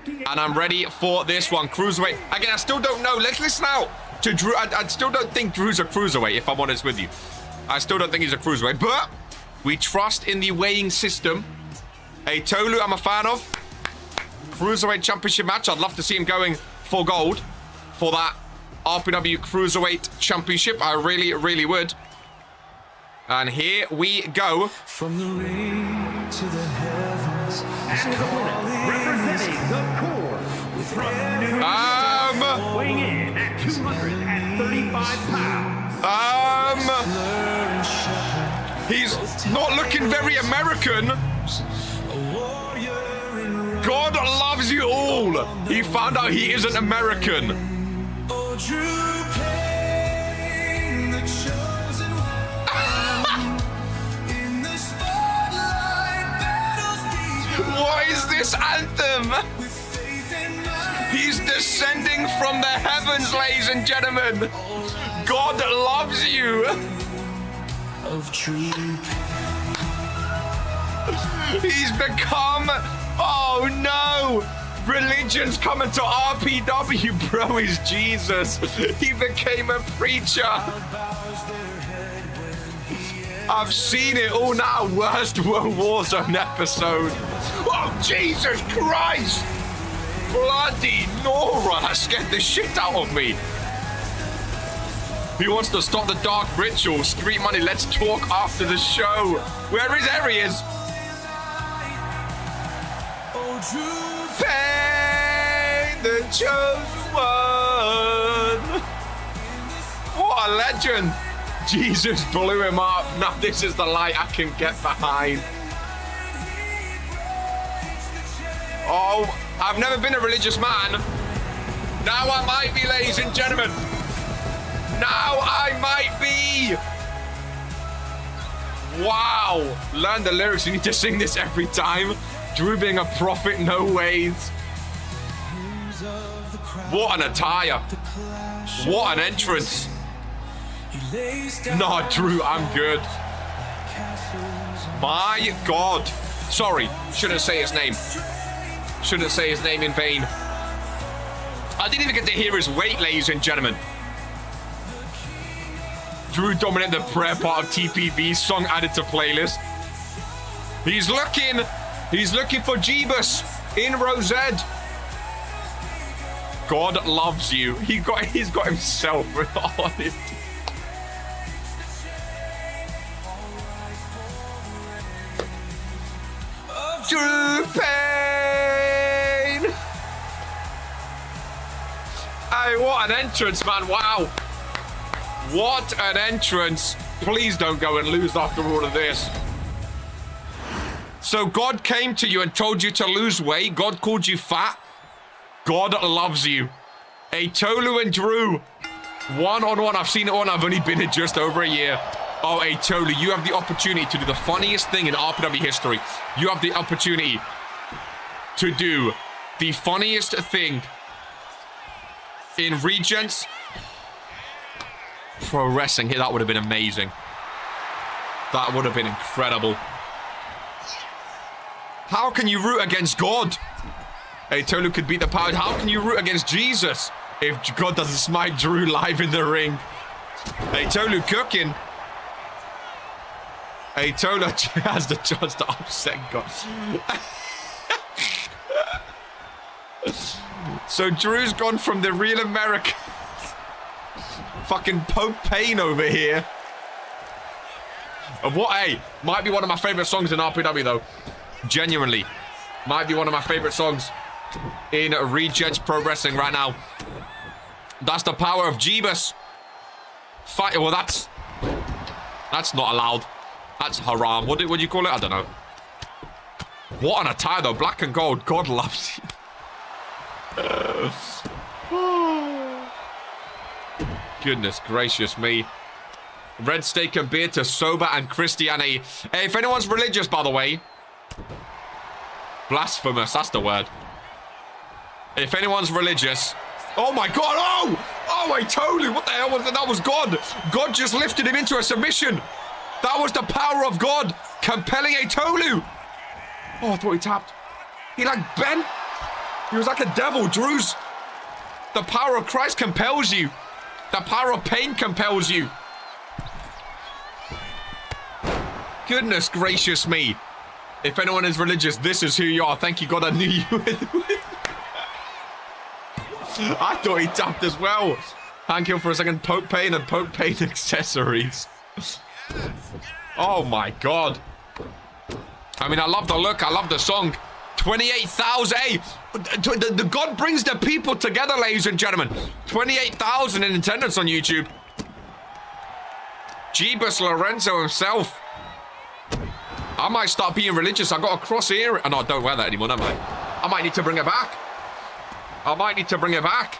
And I'm ready for this one. Cruiserweight. Again, I still don't know. Let's listen out to Drew. I still don't think Drew's a cruiserweight, if I'm honest with you. I still don't think he's a cruiserweight, but we trust in the weighing system. Eitolu, I'm a fan of. Cruiserweight Championship match. I'd love to see him going for gold for that RPW Cruiserweight Championship. I really would. And here we go. From the ring to the heavens. And the winner, representing the core from New York, weighing in at 235 pounds. He's not looking very American. God loves you all. He found out he isn't American. What is this anthem? He's descending from the heavens, ladies and gentlemen. God loves you. He's become... Oh no! Religion's coming to RPW, bro, is Jesus. He became a preacher. I've seen it all now. Worst Warzone episode. Oh, Jesus Christ! Bloody Nora, that scared the shit out of me. He wants to stop the dark ritual. Street Money, let's talk after the show. Where is he? Is Pain, the chosen one. What a legend. Jesus blew him up. Now this is the light I can get behind. Oh, I've never been a religious man. Now I might be, ladies and gentlemen. Now I might be. Wow. Learn the lyrics. You need to sing this every time. Drew being a prophet, no ways. What an attire. What an entrance. Nah, Drew, I'm good. My God. Sorry, shouldn't say his name. Shouldn't say his name in vain. I didn't even get to hear his weight, ladies and gentlemen. Drew dominated the prayer part of TPV, song added to playlist. He's looking for Jeebus in Rosette. God loves you. He's got himself on it. Drew Payne. Hey, what an entrance, man. Wow. What an entrance. Please don't go and lose after all of this. So God came to you and told you to lose weight. God called you fat. God loves you. Hey, Tolu and Drew. One-on-one. I've seen it on. I've only been in just over a year. Oh, hey, Tolu, you have the opportunity to do the funniest thing in RPW history. You have the opportunity to do the funniest thing in Regents Pro Wrestling. Here, that would have been amazing. That would have been incredible. How can you root against God? Hey, Tolu could beat the power. How can you root against Jesus if God doesn't smite Drew live in the ring? Hey, Tolu cooking. Hey, Tolu has the chance to upset God. So Drew's gone from the real American. Fucking Pope Payne over here. Of what, hey, might be one of my favorite songs in RPW though. Genuinely. Might be one of my favorite songs in Regents Pro Wrestling right now. That's the power of Jeebus. Fight. Well, that's not allowed. That's haram. What do you call it? I don't know. What an attire though. Black and gold. God loves you. Goodness gracious me. Red steak and beer to sober and Christianity. Hey, if anyone's religious, by the way. Blasphemous. That's the word. If anyone's religious. Oh my God. Oh, I totally. What the hell was that? That was God. God just lifted him into a submission. That was the power of God compelling a Tolu. Oh, I thought he tapped. He like bent. He was like a devil. Drew's. The power of Christ compels you. The power of pain compels you. Goodness gracious me. If anyone is religious, this is who you are. Thank you, God, I knew you. I thought he tapped as well. Thank you for a second. Pope Payne and Pope Payne accessories. Oh my God. I mean, I love the look. I love the song. 28,000. Hey, the God brings the people together, ladies and gentlemen. 28,000 in attendance on YouTube. Jeebus Lorenzo himself. I might start being religious. I got a cross here. Oh, no, I don't wear that anymore, don't I? I might need to bring it back. I might need to bring it back.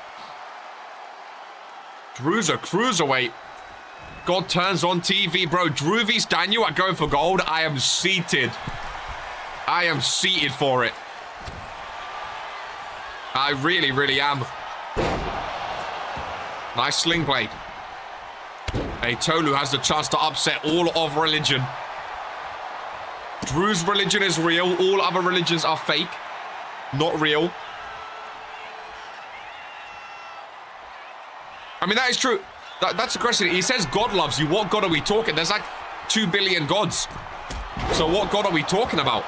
Drew's a cruiserweight. God turns on TV, bro. Drew vs. Daniel are going for gold. I am seated. I am seated for it. I really, really am. Nice sling blade. Hey, Tolu has the chance to upset all of religion. Drew's religion is real. All other religions are fake. Not real. I mean, that is true. That's the question. He says God loves you. What God are we talking? There's like 2 billion gods. So what God are we talking about?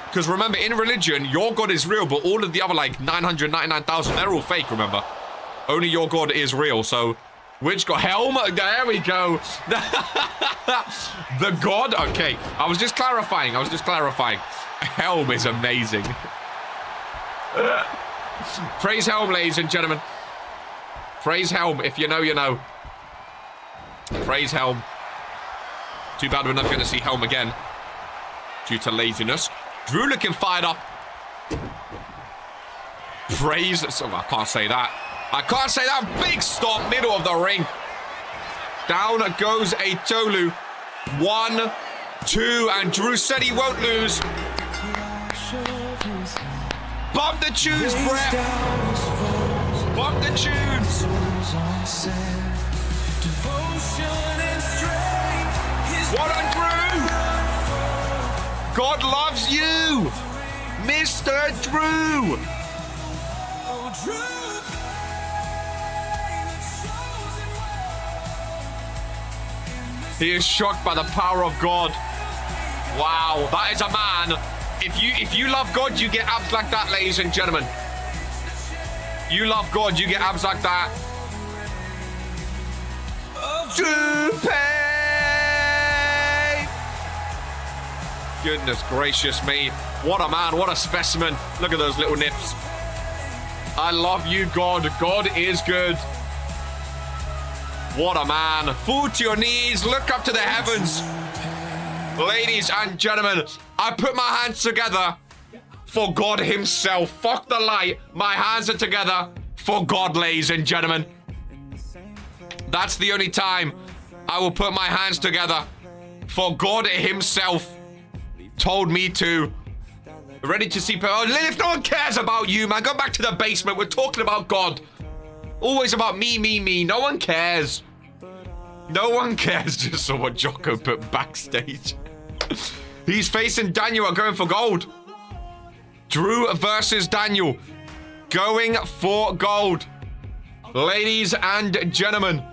Because remember, in religion, your God is real, but all of the other like 999,000, they're all fake, remember? Only your God is real. So which God? Helm? There we go. The God? Okay. I was just clarifying. Helm is amazing. Praise Helm, ladies and gentlemen. Praise Helm. If you know, you know. Praise Helm. Too bad we're not going to see Helm again due to laziness. Drew looking fired up. Praise. Oh, I can't say that. I can't say that. Big stop. Middle of the ring. Down goes a Tolu. 1, 2. And Drew said he won't lose. Bump the tunes, Brett. Bump the tunes. What on Drew? God loves you, Mr. Drew. He is shocked by the power of God. Wow, that is a man. If you love God, you get abs like that, ladies and gentlemen. You love God, you get abs like that. To pay. Goodness gracious me. What a man, what a specimen. Look at those little nips. I love you, God. God is good. What a man. Fall to your knees. Look up to the heavens. Ladies and gentlemen, I put my hands together for God himself. Fuck the light. My hands are together for God, ladies and gentlemen. That's the only time I will put my hands together, for God himself told me to. Ready to see... Oh, Lilith, no one cares about you, man. Go back to the basement. We're talking about God. Always about me, me, me. No one cares. No one cares. Just saw what Jocko put backstage. He's facing Daniel, going for gold. Drew versus Daniel. Going for gold. Ladies and gentlemen.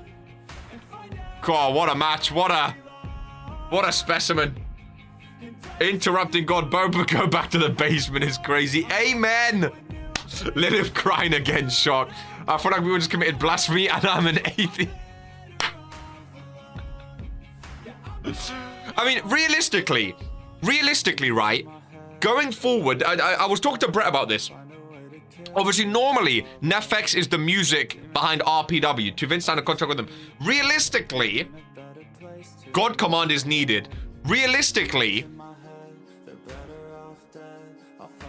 God, what a match. What a specimen. Interrupting God. Boba, go back to the basement is crazy. Amen. Lilith crying again, shock. I feel like we were just committed blasphemy and I'm an atheist. I mean, realistically, right, going forward, I was talking to Brett about this. Obviously, normally, Nefex is the music behind RPW. To Vince signed a contract with them. Realistically, God Command is needed. Realistically,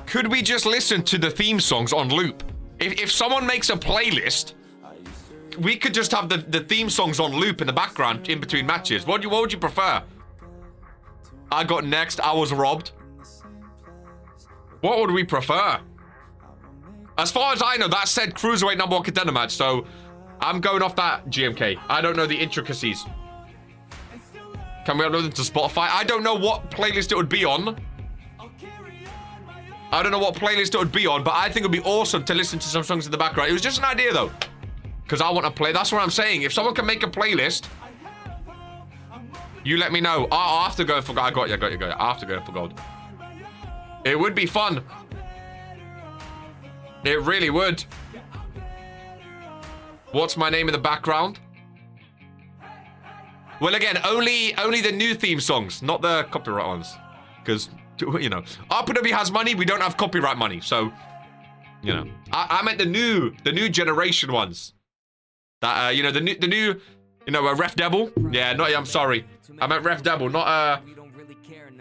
could we just listen to the theme songs on loop? If someone makes a playlist, we could just have the theme songs on loop in the background in between matches. What would you prefer? I got next. I was robbed. What would we prefer? As far as I know, that said Cruiserweight #1 contender match, so I'm going off that, GMK. I don't know the intricacies. Can we upload them to Spotify? I don't know what playlist it would be on. I don't know what playlist it would be on, but I think it would be awesome to listen to some songs in the background. It was just an idea, though. Because I want to play. That's what I'm saying. If someone can make a playlist, you let me know. I'll have to go for gold. I got you. I have to go for gold. It would be fun. It really would. What's my name in the background? Well, again, only the new theme songs, not the copyright ones. Because, you know, RPW has money, we don't have copyright money. So, you know, I meant the new generation ones. That, you know, the new, you know, Ref Devil. Yeah, I'm sorry. I meant Ref Devil, not,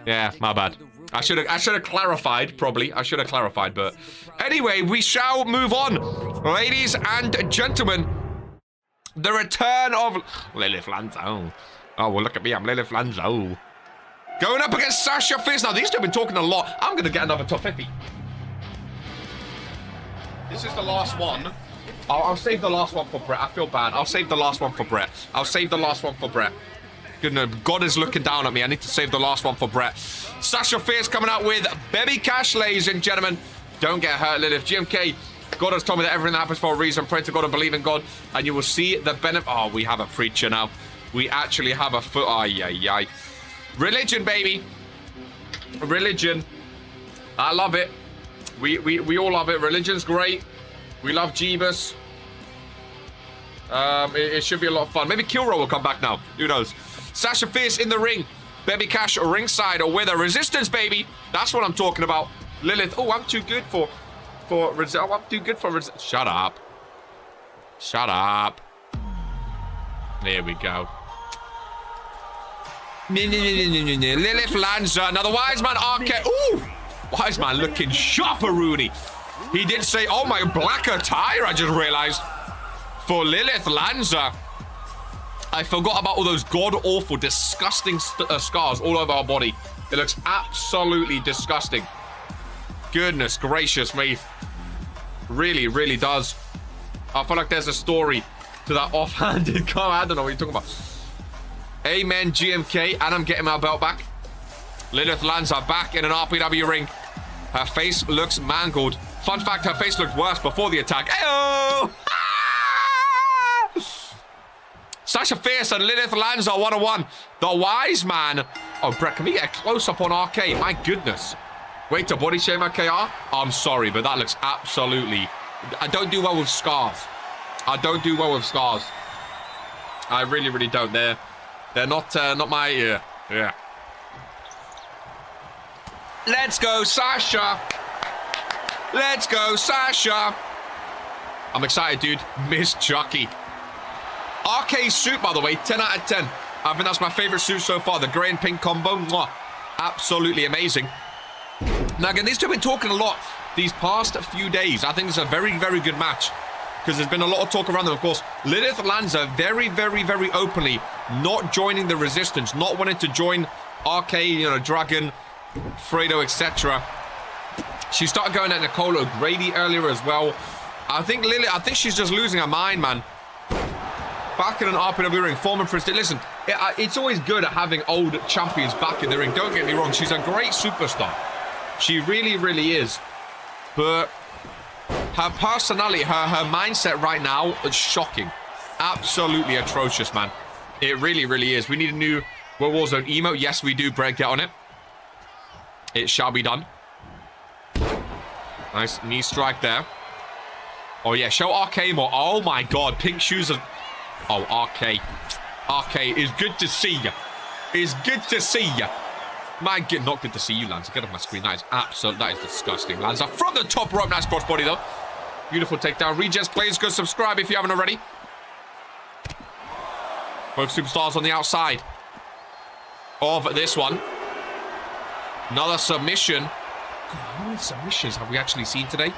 yeah, my bad. I should have clarified, probably. I should have clarified, but anyway, we shall move on. Ladies and gentlemen, the return of Lilith Lanzo. Oh, well, look at me. I'm Lilith Lanzo. Going up against Sasha Fierce. Now, these two have been talking a lot. I'm going to get another top 50. This is the last one. I'll save the last one for Brett. I feel bad. I'll save the last one for Brett. Goodness, God is looking down at me. I need to save the last one for Brett. Sasha Fierce coming out with Baby Cash, ladies and gentlemen. Don't get hurt, Lilith. GMK, God has told me that everything happens for a reason. Pray to God and believe in God, and you will see the benefit. Oh, we have a preacher now. We actually have a foot. Ay. Religion, baby. Religion. I love it. We all love it. Religion's great. We love Jeebus. It should be a lot of fun. Maybe Kilrow will come back now. Who knows? Sasha Fierce in the ring. Baby Cash ringside or with a resistance, baby. That's what I'm talking about. Lilith. Oh, I'm too good for I'm too good for Shut up. Shut up. There we go. Lilith Lanza. Now the Wise Man arcade. Ooh. Wise Man looking sharper, Rooney. He did say, oh my, black attire, I just realized. For Lilith Lanza. I forgot about all those god-awful, disgusting scars all over our body. It looks absolutely disgusting. Goodness gracious me. Really, really does. I feel like there's a story to that offhanded comment. I don't know what you're talking about. Amen, GMK, and I'm getting my belt back. Lilith Lanza back in an RPW ring. Her face looks mangled. Fun fact, her face looked worse before the attack. Ayo! Sasha Fierce and Lilith Lanza 101. The Wise Man Oh, Brett, can we get a close-up on RK? My goodness. Wait to body shame KR? I'm sorry, but that looks absolutely... I don't do well with scars. I don't do well with scars. I really, really don't. They're not my... yeah. Let's go, Sasha. Let's go, Sasha. I'm excited, dude. Miss Chucky. RK suit, by the way, 10 out of 10. I think that's my favorite suit so far. The grey and pink combo. Mwah. Absolutely amazing. Now, again, these two have been talking a lot these past few days. I think it's a very, very good match because there's been a lot of talk around them. Of course, Lilith Lanza very, very, very openly not joining the Resistance, not wanting to join RK, you know, Dragon, Fredo, etc. She started going at Nicole O'Grady earlier as well. I think she's just losing her mind, man. Back in an RPW ring, former Princeton. Listen, it's always good at having old champions back in the ring. Don't get me wrong. She's a great superstar. She really, really is. But her personality, her mindset right now is shocking. Absolutely atrocious, man. It really, really is. We need a new Warzone emote. Yes, we do, Brett. Get on it. It shall be done. Nice knee strike there. Oh, yeah. Show RK more. Oh, my God. Pink shoes are... Oh, RK. RK, is good to see you. It's good to see you. My God, not good to see you, Lanza. Get off my screen. That is absolute. That is disgusting, Lanza. From the top rope. Nice crossbody, though. Beautiful takedown. Regents players, go subscribe if you haven't already. Both superstars on the outside of this one. Another submission. God, how many submissions have we actually seen today?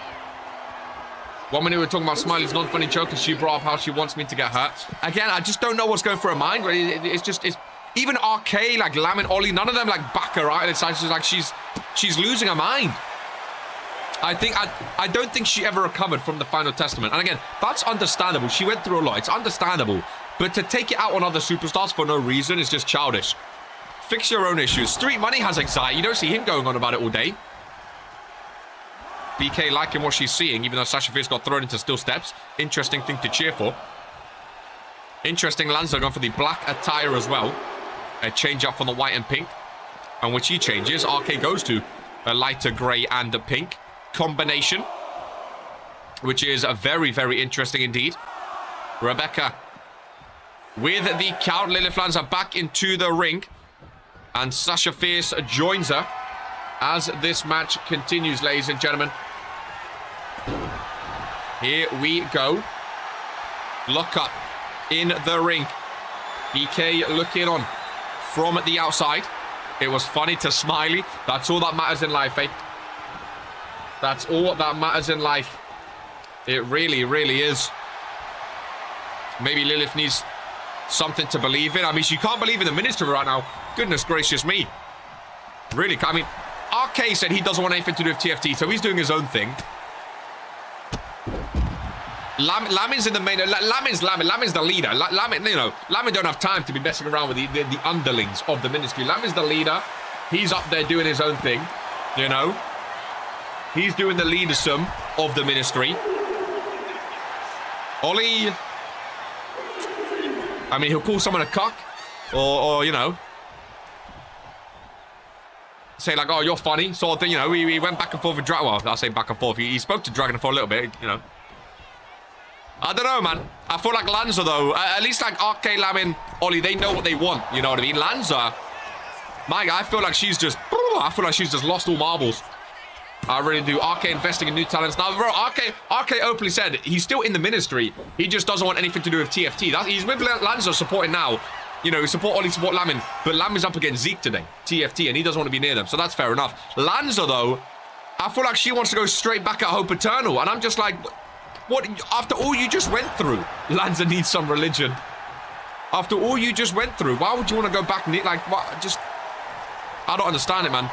1 minute we were talking about Smiley's non-funny joke and she brought up how she wants me to get hurt. Again, I just don't know what's going through her mind. It's even RK, like Lamin, Ollie, none of them like back her out. It's like she's losing her mind. I don't think she ever recovered from the Final Testament. And again, that's understandable. She went through a lot. It's understandable. But to take it out on other superstars for no reason is just childish. Fix your own issues. Street Money has anxiety. You don't see him going on about it all day. BK liking what she's seeing, even though Sasha Fierce got thrown into steel steps. Interesting thing to cheer for. Interesting, Lanza going for the black attire as well. A change up from the white and pink. And which he changes. RK goes to a lighter grey and a pink combination. Which is a very, very interesting indeed. Rebecca with the count. Lilith Lanza back into the ring. And Sasha Fierce joins her as this match continues, ladies and gentlemen. Here we go. Lock up in the ring. BK looking on from the outside. It was funny to Smiley. That's all that matters in life, eh? That's all that matters in life. It really, really is. Maybe Lilith needs something to believe in. I mean, she can't believe in the ministry right now. Goodness gracious me. Really, I mean, RK said he doesn't want anything to do with TFT, so he's doing his own thing. Lamin's in the main. Lamin's the leader. Lamin, you know, Lamin don't have time to be messing around with the underlings of the ministry. Lamin's the leader. He's up there doing his own thing. You know, he's doing the leadersome of the ministry. Ollie, I mean, he'll call someone a cuck, or you know, say like, oh, you're funny, sort of thing. You know, we went back and forth with Dragon. Well, I'll say back and forth. He spoke to Dragon for a little bit, you know. I don't know, man. I feel like Lanza, though, at least like RK, Lamin, Ollie, they know what they want. You know what I mean? Lanza, my guy, I feel like she's just lost all marbles. I really do. RK investing in new talents. Now, bro, RK openly said he's still in the ministry. He just doesn't want anything to do with TFT. He's with Lanza supporting now. You know, support Ollie, support Lamin. But Lamin's up against Zeke today, TFT, and he doesn't want to be near them. So that's fair enough. Lanza, though, I feel like she wants to go straight back at Hope Eternal. And I'm just like, what? After all you just went through, Lanza needs some religion. After all you just went through, why would you want to go back? Like, what? Just, I don't understand it, man.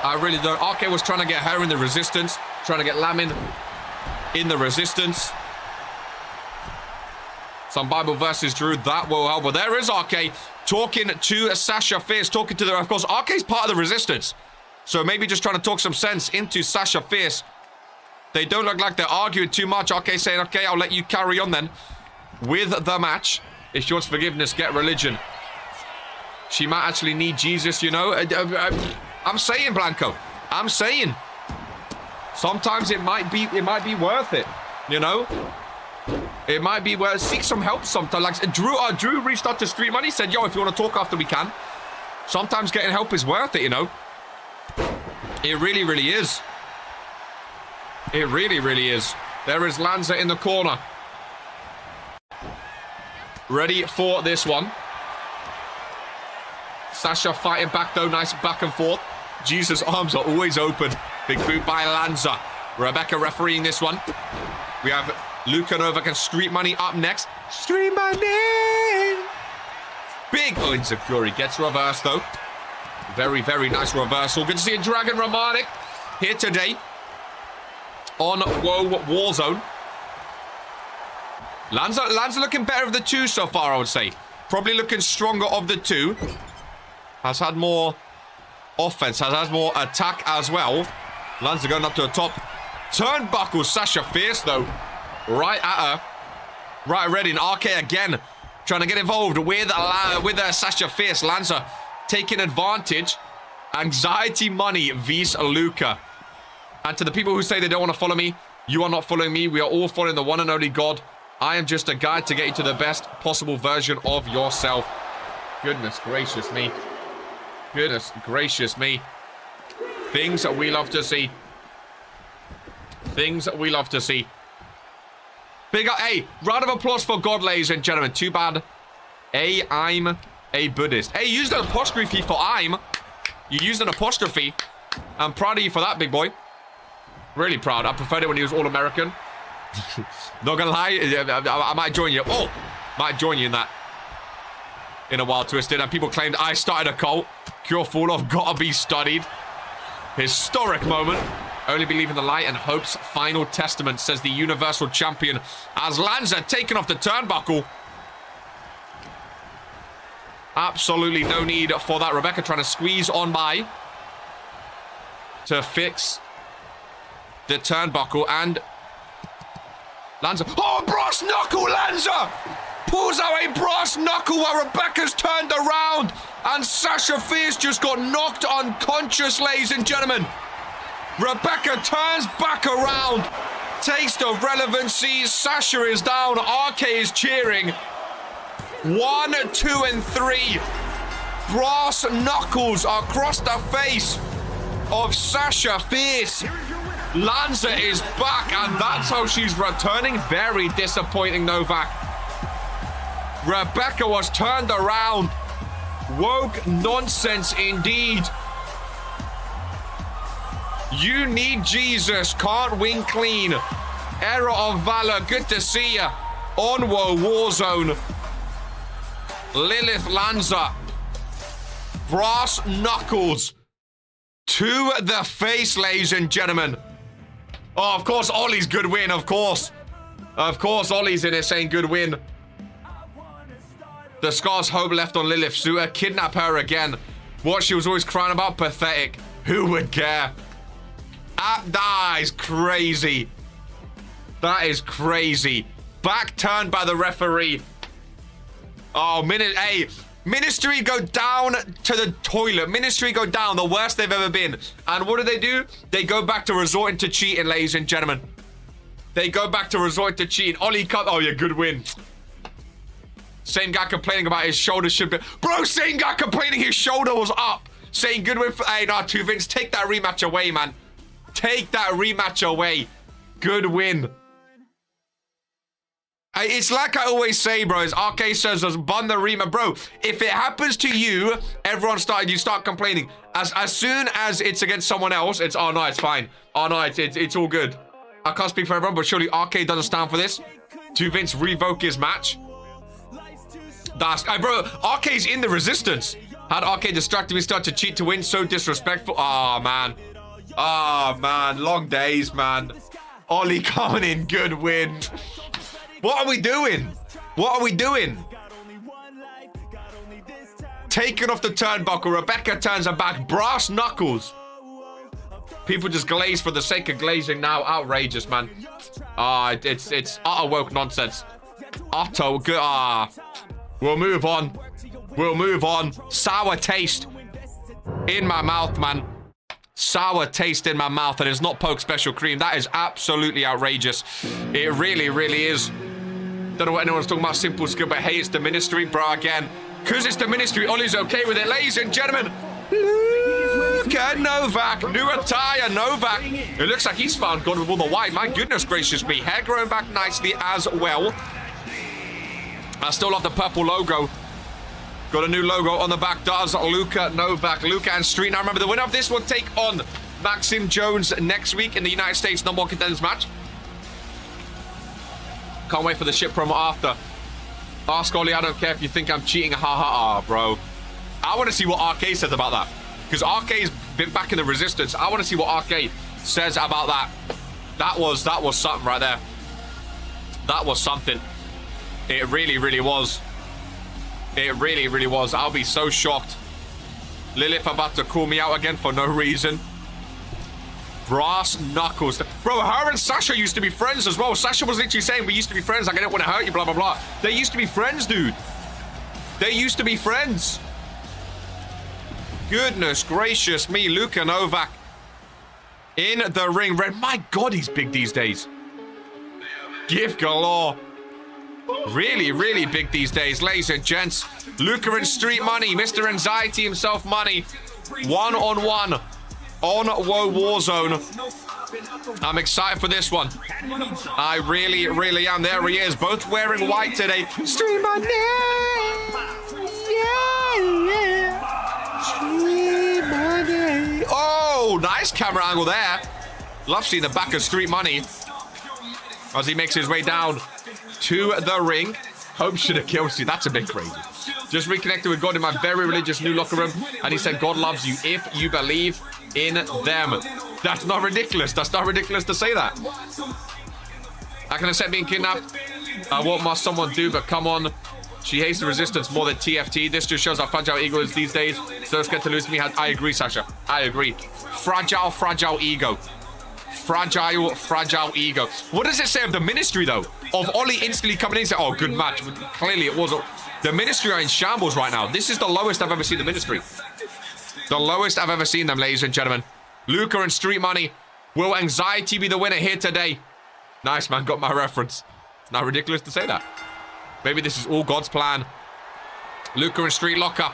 I really don't. RK was trying to get her in the resistance, trying to get Lamin in the resistance. Some Bible verses, Drew, that will help. But there is RK talking to Sasha Fierce, talking to the, of course, RK's part of the resistance. So maybe just trying to talk some sense into Sasha Fierce. They don't look like they're arguing too much. RK saying, okay, I'll let you carry on then with the match. If she wants forgiveness, get religion. She might actually need Jesus, you know. I'm saying, Blanco. I'm saying. Sometimes it might be worth it, you know. It might be worth seek some help sometimes. Like Drew reached out to Street Money, said, "Yo, if you want to talk after we can." Sometimes getting help is worth it, you know. It really, really is. It really, really is. There is Lanza in the corner. Ready for this one. Sasha fighting back, though. Nice back and forth. Jesus' arms are always open. Big boot by Lanza. Rebecca refereeing this one. We have Luka Novak and Street Money up next. Street Money! Big Insecurity gets reversed, though. Very, very nice reversal. Good to see a Dragon Romanik here today on Warzone. Lanza looking better of the two so far, I would say. Probably looking stronger of the two. Has had more offense, has had more attack as well. Lanza going up to the top. Turnbuckle, Sasha Fierce, though. Right at her. Right ready, and RK again. Trying to get involved with Sasha Fierce. Lanza taking advantage. Anxiety Money vs Luka. And to the people who say they don't want to follow me, you are not following me. We are all following the one and only God. I am just a guide to get you to the best possible version of yourself. Goodness gracious me. Goodness gracious me. Things that we love to see. Things that we love to see. Big up. Hey, round of applause for God, ladies and gentlemen. Too bad. I'm a Buddhist. Hey, you used an apostrophe for I'm. You used an apostrophe. I'm proud of you for that, big boy. Really proud. I preferred it when he was all-American. Not gonna lie, I might join you. Oh, might join you in that. In a Wild Twisted. And people claimed I started a cult. Cure Fall Off, gotta be studied. Historic moment. Only believe in the light and hope's final testament, says the Universal Champion. As Lanza taken off the turnbuckle. Absolutely no need for that. Rebecca trying to squeeze on by to fix the turnbuckle, and Lanza. Oh, brass knuckle, Lanza! Pulls out a brass knuckle while Rebecca's turned around, and Sasha Fierce just got knocked unconscious, ladies and gentlemen. Rebecca turns back around. Taste of relevancy. Sasha is down. RK is cheering. 1, 2, and 3. Brass knuckles across the face of Sasha Fierce. Lanza is back, and that's how she's returning. Very disappointing, Novak. Rebecca was turned around. Woke nonsense indeed. You need Jesus. Can't win clean. Era of Valor. Good to see ya. On Warzone. Lilith Lanza. Brass knuckles. To the face, ladies and gentlemen. Oh, of course, Ollie's good win, of course. Of course, Ollie's in it saying good win. The scars hope left on Lilith Suter. Kidnap her again. What she was always crying about? Pathetic. Who would care? That is crazy. That is crazy. Back turned by the referee. Oh, hey, Ministry go down to the toilet. Ministry go down, the worst they've ever been. And what do? They go back to resorting to cheating, ladies and gentlemen. They go back to resorting to cheating. Ollie cut. Oh, yeah, good win. Same guy complaining about his shoulder should be. Bro, same guy complaining his shoulder was up. Saying good win for. Hey, no, 2 Vince. Take that rematch away, man. Take that rematch away. Good win. It's like I always say, bro. As RK says, bun the rematch. Bro, if it happens to you, you start complaining. As soon as it's against someone else, it's, oh, no, it's fine. Oh, no, it's all good. I can't speak for everyone, but surely RK doesn't stand for this. 2 Vince revoke his match. That's, bro, RK's in the resistance. Had RK distracted me, start to cheat to win. So disrespectful. Oh, man. Oh, man. Long days, man. Ollie coming in. Good win. What are we doing? What are we doing? Taking off the turnbuckle. Rebecca turns her back. Brass knuckles. People just glaze for the sake of glazing now. Outrageous, man. It's utter woke nonsense. Utter good. We'll move on. We'll move on. Sour taste in my mouth, man. Sour taste in my mouth. And it's not Poke Special Cream. That is absolutely outrageous. It really, really is. Don't know what anyone's talking about. Simple skill, but hey, it's the ministry, bro. Again, because it's the ministry, Ollie's okay with it. Ladies and gentlemen, Luka Novak. New attire, Novak. It looks like he's found God with all the white. My goodness gracious me. Hair growing back nicely as well. I still love the purple logo. Got a new logo on the back. Does Luka Novak. Luka and Street. Now remember, the winner of this will take on Maxim Jones next week in the United States #1 contenders match. Can't wait for the shit promo after. Ask Ollie, I don't care if you think I'm cheating. Ha ha ha, bro. I want to see what RK says about that. Because RK's been back in the Resistance. I want to see what RK says about that. That was something right there. That was something. It really, really was. It really, really was. I'll be so shocked. Lilith about to call me out again for no reason. Brass knuckles. Bro, her and Sasha used to be friends as well. Sasha was literally saying, we used to be friends. Like, I didn't want to hurt you, blah, blah, blah. They used to be friends, dude. They used to be friends. Goodness gracious me. Luka Novak in the ring. Red. My God, he's big these days. Gift galore. Really, really big these days, ladies and gents. Luka and Street Money. Mr. Anxiety himself, Money. One-on-one on Warzone. I'm excited for this one. I really, really am. There he is, both wearing white today. Street Money. Yeah. Street Money. Oh, nice camera angle there. Love seeing the back of Street Money as he makes his way down to the ring. Hope should have killed you. That's a bit crazy. Just reconnected with God in my very religious new locker room, and he said God loves you if you believe in them. That's not ridiculous. That's not ridiculous to say that. I can accept being kidnapped. What must someone do? But come on. She hates the Resistance more than TFT. This just shows how fragile ego is these days. So it's good to lose me. I agree, Sasha. I agree. Fragile, fragile ego. Fragile, fragile ego. What does it say of the ministry, though? Of Ollie instantly coming in and saying, oh, good match. Clearly, it wasn't. The ministry are in shambles right now. This is the lowest I've ever seen the ministry. The lowest I've ever seen them, ladies and gentlemen. Luka and Street Money. Will Anxiety be the winner here today? Nice, man. Got my reference. It's not ridiculous to say that. Maybe this is all God's plan. Luka and Street lock up.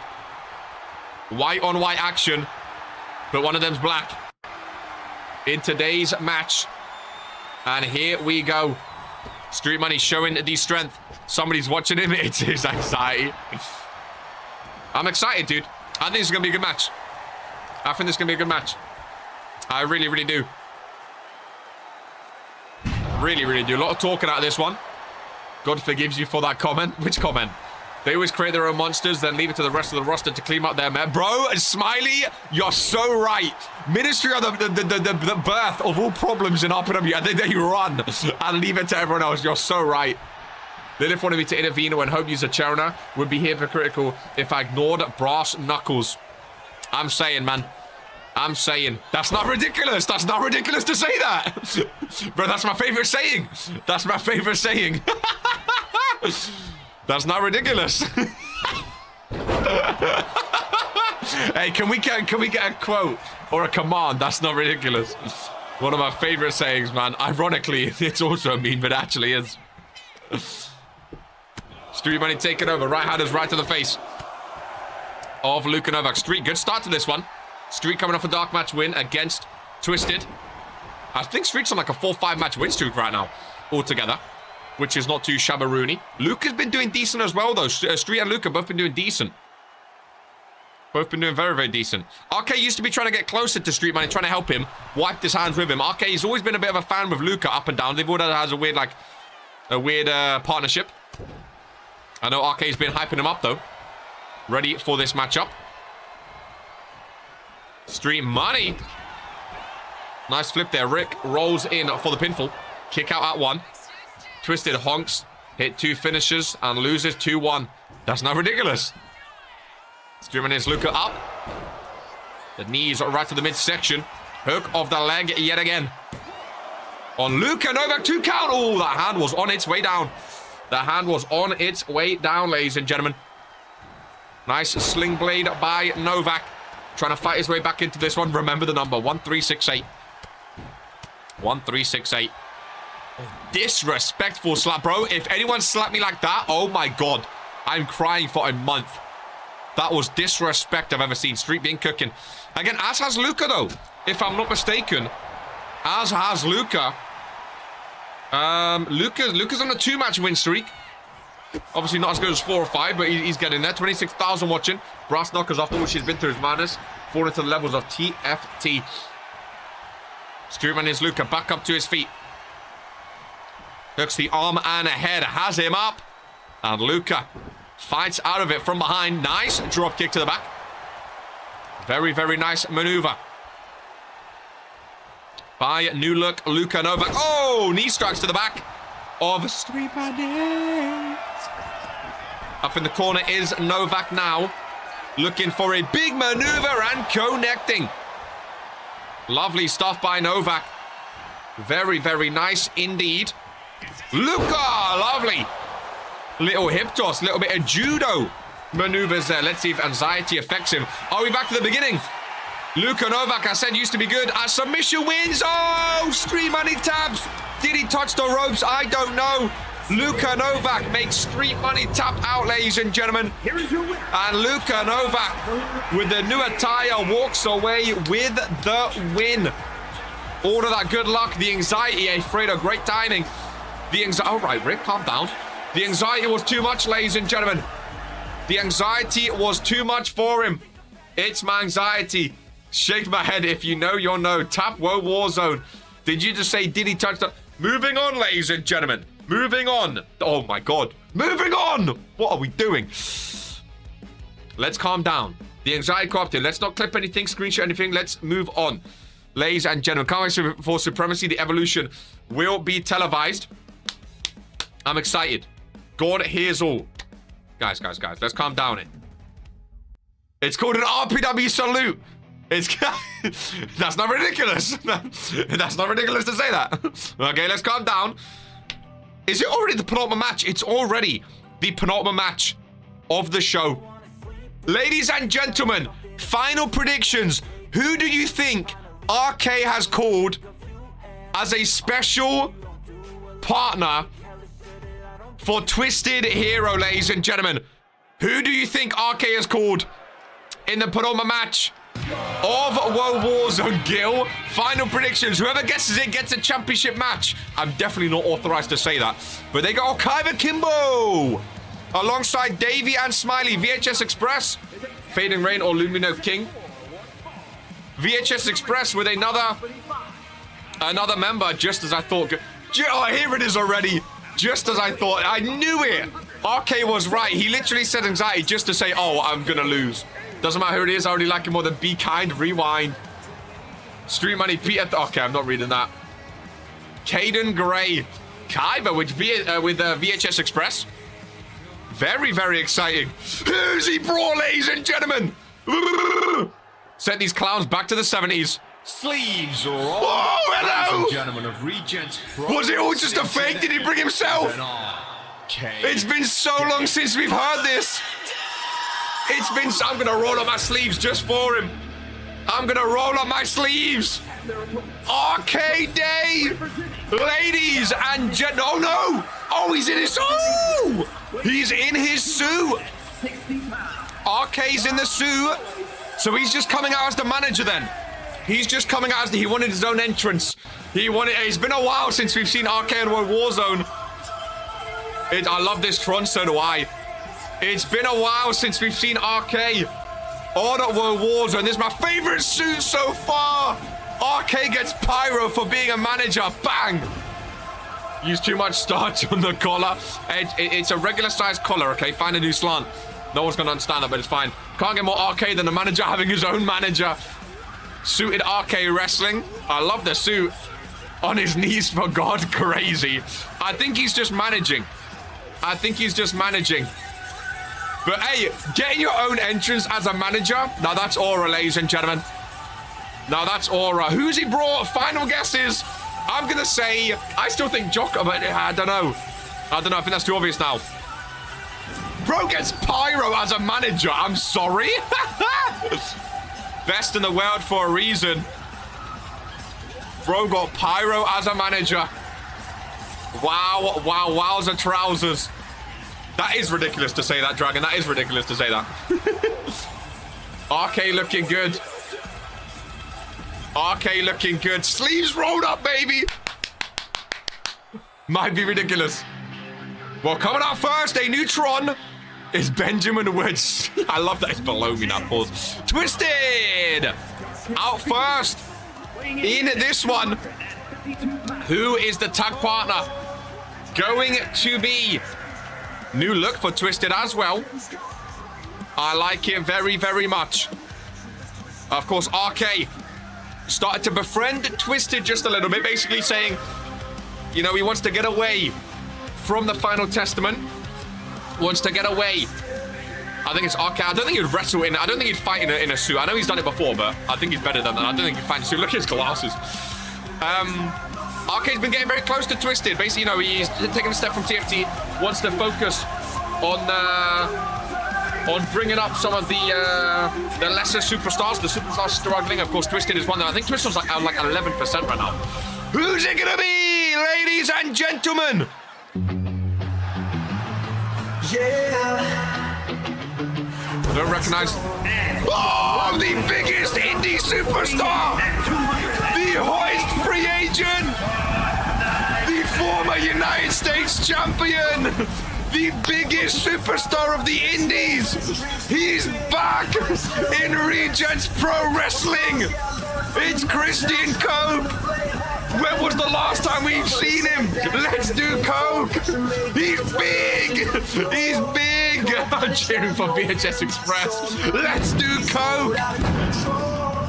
White on white action. But one of them's black. In today's match. And here we go. Street Money showing the strength. Somebody's watching him. It's his Anxiety. I'm excited, dude. I think this is going to be a good match. I think this is going to be a good match. I really, really do. Really, really do. A lot of talking out of this one. God forgives you for that comment. Which comment? They always create their own monsters, then leave it to the rest of the roster to clean up their man. Bro, Smiley, you're so right. Ministry are the birth of all problems in RPW. And they run and leave it to everyone else. You're so right. Lilith wanted me to intervene when Hope used a Cherna. Would be hypocritical if I ignored brass knuckles. I'm saying, man. I'm saying. That's not ridiculous. That's not ridiculous to say that. Bro, that's my favorite saying. That's my favorite saying. That's not ridiculous. Hey, can we get a quote or a command? That's not ridiculous. One of my favorite sayings, man. Ironically, it's also a meme, but it actually is. Street Money taking over. Right hand is right to the face of Luka Novak. Street, good start to this one. Street coming off a dark match win against Twisted. I think Street's on like a 4-5 match win streak right now altogether, which is not too shabba-rooney. Luka's been doing decent as well, though. Street and Luka both been doing decent. Both been doing very, very decent. RK used to be trying to get closer to Street Money, trying to help him, wiped his hands with him. RK's always been a bit of a fan with Luka up and down. They've always had a weird partnership. I know RK's been hyping him up, though. Ready for this matchup. Street Money. Nice flip there. Rick rolls in for the pinfall. Kick out at 1. Twisted honks. Hit 2 finishes and loses 2-1. That's not ridiculous. Street Money is Luka up. The knees are right to the midsection. Hook of the leg yet again. On Luka Novak 2 count. Oh, that hand was on its way down. The hand was on its way down, ladies and gentlemen. Nice sling blade by Novak. Trying to fight his way back into this one. Remember the number, 1368. 1368. Disrespectful slap, bro. If anyone slapped me like that, oh my God. I'm crying for a month. That was disrespect I've ever seen. Street being cooking. Again, as has Luca, though. If I'm not mistaken. As has Luca. Luca's on a 2-match win streak. Obviously not as good as 4 or 5, but he's getting there. 26,000 watching. Brass knockers after all she's been through is madness. Falling to the levels of TFT. Streetman is Luca. Back up to his feet. Hooks the arm and a head. Has him up. And Luca fights out of it from behind. Nice drop kick to the back. Very, very nice maneuver. By new look Luca Novak. Oh, knee strikes to the back of Streetman. Up in the corner is Novak now. Looking for a big maneuver and connecting. Lovely stuff by Novak. Very, very nice indeed. Luca, lovely. Little hip toss, little bit of judo maneuvers there. Let's see if anxiety affects him. Are we back to the beginning? Luca Novak, I said, used to be good at submission wins. Oh, Street Money taps. Did he touch the ropes? I don't know. Luca Novak makes Street Money tap out, ladies and gentlemen. And Luca Novak, with the new attire, walks away with the win. All of that good luck, the anxiety, Fredo, great timing. The anxiety, all right, Rick, calm down. The anxiety was too much, ladies and gentlemen. The anxiety was too much for him. It's my anxiety. Shake my head if you know, you'll know. Tap WOAH Warzone. Did you just say, did he touch the... Moving on, ladies and gentlemen. Moving on. Oh, my God. Moving on. What are we doing? Let's calm down. The anxiety corrupted. Let's not clip anything, screenshot anything. Let's move on. Ladies and gentlemen, can't wait for Supremacy. The Evolution will be televised. I'm excited. God hears all. Guys. Let's calm down it. It's called an RPW salute. It's... That's not ridiculous. That's not ridiculous to say that. Okay, let's calm down. Is it already the penultimate match? It's already the penultimate match of the show. Ladies and gentlemen, final predictions. Who do you think RK has called as a special partner for Twisted Hero, ladies and gentlemen? Who do you think RK has called in the penultimate match of WOAH Warzone? Gil, final predictions. Whoever guesses it gets a championship match. I'm definitely not authorized to say that. But they got Kaiva Kimbo alongside Davey and Smiley. VHS Express, Fading Rain or Lumino King. VHS Express with another member, just as I thought. Oh, here it is already. Just as I thought. I knew it. RK was right. He literally said anxiety just to say, oh, I'm gonna lose. Doesn't matter who it is. I already like him more than Be Kind. Rewind. Street Money. Peter. Okay, I'm not reading that. Caden Gray. Kaiva with VHS Express. Very, very exciting. Who's he brought, ladies and gentlemen? Sent these clowns back to the 70s. Sleeves are on. Oh, hello! Ladies and gentlemen of Regents Pro Was it all just a fake? Did he bring himself? It's been so long since we've heard this. It's been so... I'm going to roll up my sleeves just for him. I'm going to roll up my sleeves. Arcade Day. Ladies and gentlemen. Oh, no. Oh, he's in his... Oh! He's in his suit. RK's in the suit. So he's just coming out as the manager then. He's just coming out as he wanted his own entrance. It's been a while since we've seen RK in WOAH Warzone. I love this Tron, so do I. It's been a while since we've seen RK on WOAH Warzone. This is my favorite suit so far. RK gets pyro for being a manager. Bang! Use too much starch on the collar. It's a regular size collar, okay? Find a new slant. No one's going to understand that, but it's fine. Can't get more RK than a manager having his own manager. Suited RK Wrestling. I love the suit. On his knees for God. Crazy. I think he's just managing. But hey, getting your own entrance as a manager. Now that's aura, ladies and gentlemen. Now that's aura. Who's he brought? Final guesses. I'm going to say, I still think Jocko, but I don't know. I think that's too obvious now. Bro gets Pyro as a manager. I'm sorry. Best in the world for a reason. Bro got Pyro as a manager. Wow, wow, wowza trousers. That is ridiculous to say that, Dragon. That is ridiculous to say that. RK looking good. RK looking good. Sleeves rolled up, baby. Might be ridiculous. Well, coming out first, a neutron is Benjamin Woods. I love that it's below me now, pause. Twisted out first in this one. Who is the tag partner? Going to be new look for Twisted as well. I like it very, very much. Of course, RK started to befriend Twisted just a little bit, basically saying, you know, he wants to get away from the Final Testament. Wants to get away. I think it's RK. I don't think he'd wrestle in. I don't think he'd fight in a suit. I know he's done it before, but I think he's better than that. I don't think he'd fight in a suit. Look at his glasses. RK's been getting very close to Twisted. Basically, you know, he's taking a step from TFT. Wants to focus on bringing up some of the lesser superstars. The superstars struggling. Of course, Twisted is one that I think Twisted's like 11% right now. Who's it gonna be, ladies and gentlemen? Yeah. I don't recognize. Oh, the biggest indie superstar, the hoist free agent, the former United States champion, the biggest superstar of the indies. He's back in Regents Pro Wrestling. It's Christian Coke. When was the last time we've seen him? Let's do Coke. He's big. He's big. I'm cheering for VHS Express. Let's do Coke.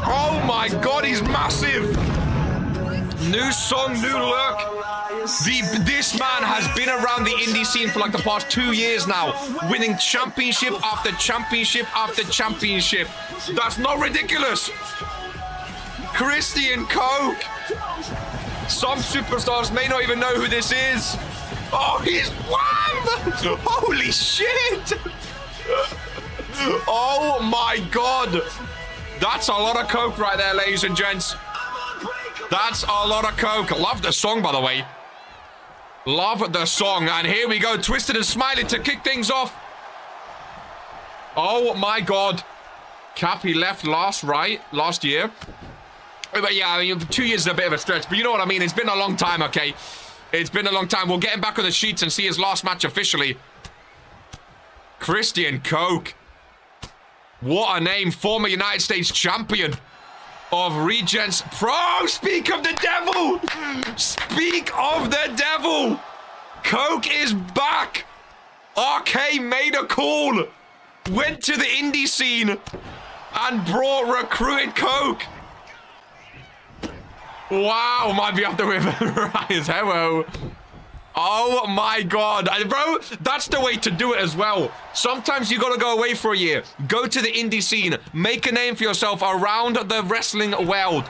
Oh my God, he's massive. New song, new look. This man has been around the indie scene for like the past 2 years now, winning championship after championship after championship. That's not ridiculous. Christian Coke. Some superstars may not even know who this is. Oh, he's wham! Holy shit! Oh my God. That's a lot of Coke right there, ladies and gents. That's a lot of Coke. Love the song, by the way. Love the song. And here we go. Twisted and Smiley to kick things off. Oh my God. Cappy left last year. But yeah, I mean, 2 years is a bit of a stretch. But you know what I mean? It's been a long time, okay? It's been a long time. We'll get him back on the sheets and see his last match officially. Christian Coke. What a name. Former United States champion of Regents Pro. Speak of the devil. Speak of the devil. Coke is back. RK made a call. Went to the indie scene and recruited Coke. Wow, might be up there with Ryan's hello. Oh my God. Bro, that's the way to do it as well. Sometimes you gotta go away for a year. Go to the indie scene. Make a name for yourself around the wrestling world.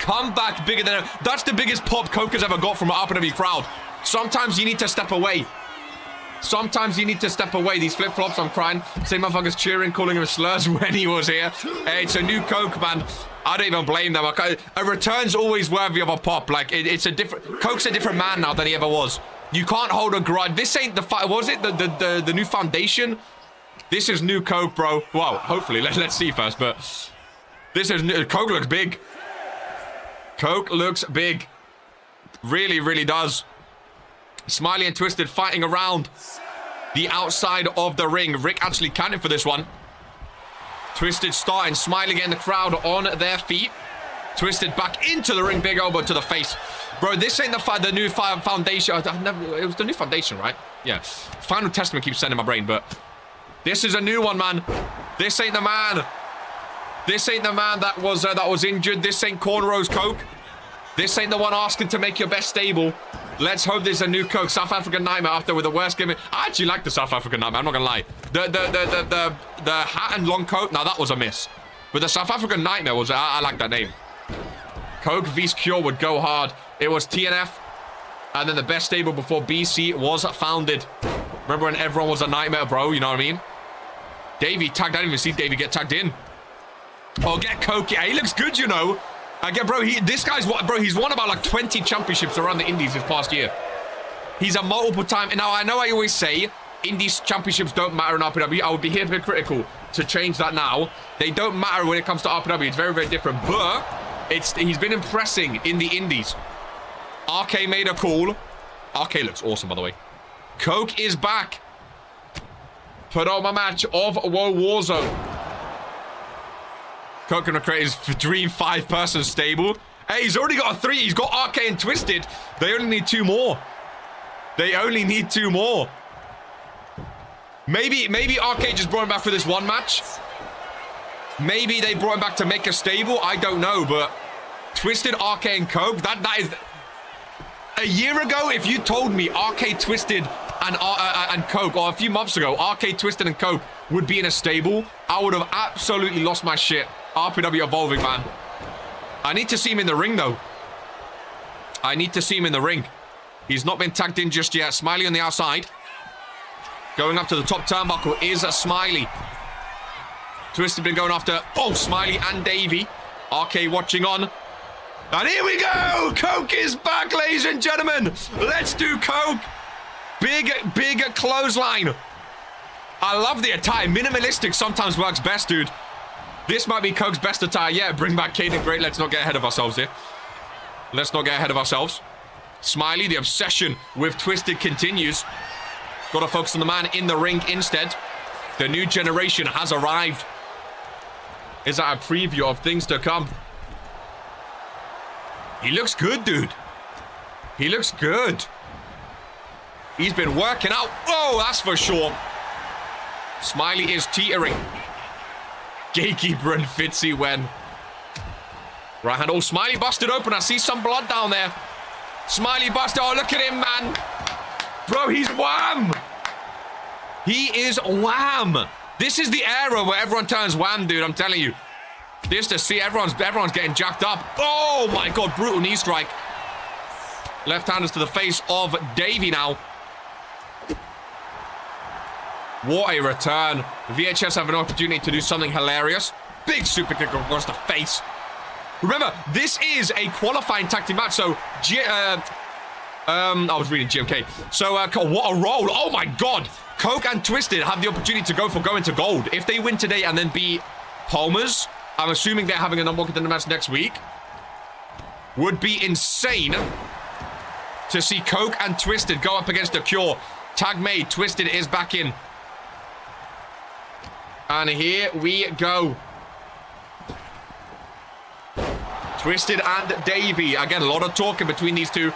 Come back bigger than... That's the biggest pop Coke has ever got from an RPW crowd. Sometimes you need to step away. Sometimes you need to step away. These flip-flops, I'm crying. Same motherfuckers cheering, calling him slurs when he was here. Hey, it's a new Coke, man. I don't even blame them. A return's always worthy of a pop. Like, it's a different... Coke's a different man now than he ever was. You can't hold a grudge. This ain't the... What was it? The new foundation? This is new Coke, bro. Well, hopefully. Let's see first, but... This is new... Coke looks big. Coke looks big. Really, really does. Smiley and Twisted fighting around the outside of the ring. Rick actually counted for this one. Twisted starting, Smiley getting the crowd on their feet. Twisted back into the ring, big elbow to the face. Bro, this ain't the new foundation. It was the new foundation, right? Yeah. Final Testament keeps sending my brain, but this is a new one, man. This ain't the man. This ain't the man that was injured. This ain't Cornrow's Coke. This ain't the one asking to make your best stable. Let's hope there's a new Coke. South African Nightmare after with the worst gimmick. I actually like the South African Nightmare. I'm not gonna lie. The hat and long coat. Now that was a miss. But the South African Nightmare was. I like that name. Coke vs Cure would go hard. It was TNF, and then the best stable before BC was founded. Remember when everyone was a nightmare, bro? You know what I mean? Davey tagged. I didn't even see Davey get tagged in. Oh, get Coke. Yeah, he looks good, you know. Again, bro, this guy's what, bro, he's won about like 20 championships around the Indies this past year. He's a multiple time. And now, I know I always say Indies championships don't matter in RPW. I would be hypocritical to change that now. They don't matter when it comes to RPW. It's very, very different. But he's been impressing in the Indies. RK made a call. RK looks awesome, by the way. Coke is back. Put on my match of Warzone. Coke gonna create his dream 5-person stable. Hey, he's already got a 3. He's got RK and Twisted. They only need 2 more. They only need 2 more. Maybe RK just brought him back for this one match. Maybe they brought him back to make a stable. I don't know, but Twisted, RK, and Coke, that is... A year ago, if you told me RK, Twisted, and Coke, or a few months ago, RK, Twisted, and Coke would be in a stable, I would have absolutely lost my shit. RPW evolving, man. I need to see him in the ring, though. I need to see him in the ring. He's not been tagged in just yet. Smiley on the outside. Going up to the top turnbuckle is a Smiley. Twisted been going after, Smiley and Davey. RK watching on. And here we go! Coke is back, ladies and gentlemen. Let's do Coke. Big clothesline. I love the attire. Minimalistic sometimes works best, dude. This might be Coke's best attire. Yeah, bring back Caden. Great. Let's not get ahead of ourselves here. Let's not get ahead of ourselves. Smiley, the obsession with Twisted continues. Got to focus on the man in the ring instead. The new generation has arrived. Is that a preview of things to come? He looks good, dude. He looks good. He's been working out. Oh, that's for sure. Smiley is teetering. Gatekeeper and Fitzy when. Right hand. Oh, Smiley busted open. I see some blood down there. Smiley busted. Oh, look at him, man. Bro, he's wham. He is wham. This is the era where everyone turns wham, dude. I'm telling you. This to see everyone's getting jacked up. Oh, my God. Brutal knee strike. Left-handers to the face of Davey now. What a return. VHS have an opportunity to do something hilarious. Big super kick across the face. Remember, this is a qualifying tag team match, so... I was reading GMK. So, what a roll. Oh, my God. Coke and Twisted have the opportunity to go into gold. If they win today and then beat Palmer's, I'm assuming they're having a number contender match next week. Would be insane to see Coke and Twisted go up against The Cure. Tag made. Twisted is back in. And here we go. Twisted and Davey. Again, a lot of talking between these two.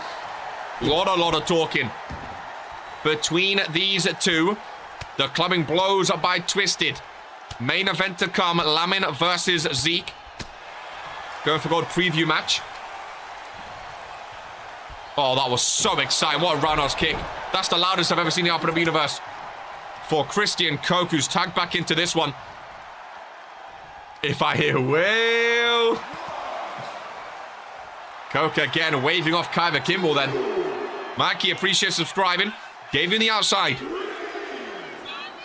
A lot of talking between these two. The clubbing blows up by Twisted. Main event to come. Lamin versus Zeke. Going for gold preview match. Oh, that was so exciting. What a roundhouse kick. That's the loudest I've ever seen in the RPW universe. For Christian Coke, who's tagged back into this one. If I hear Will. Coke again, waving off Kyver Kimball then. Mikey appreciates subscribing. Gave him the outside.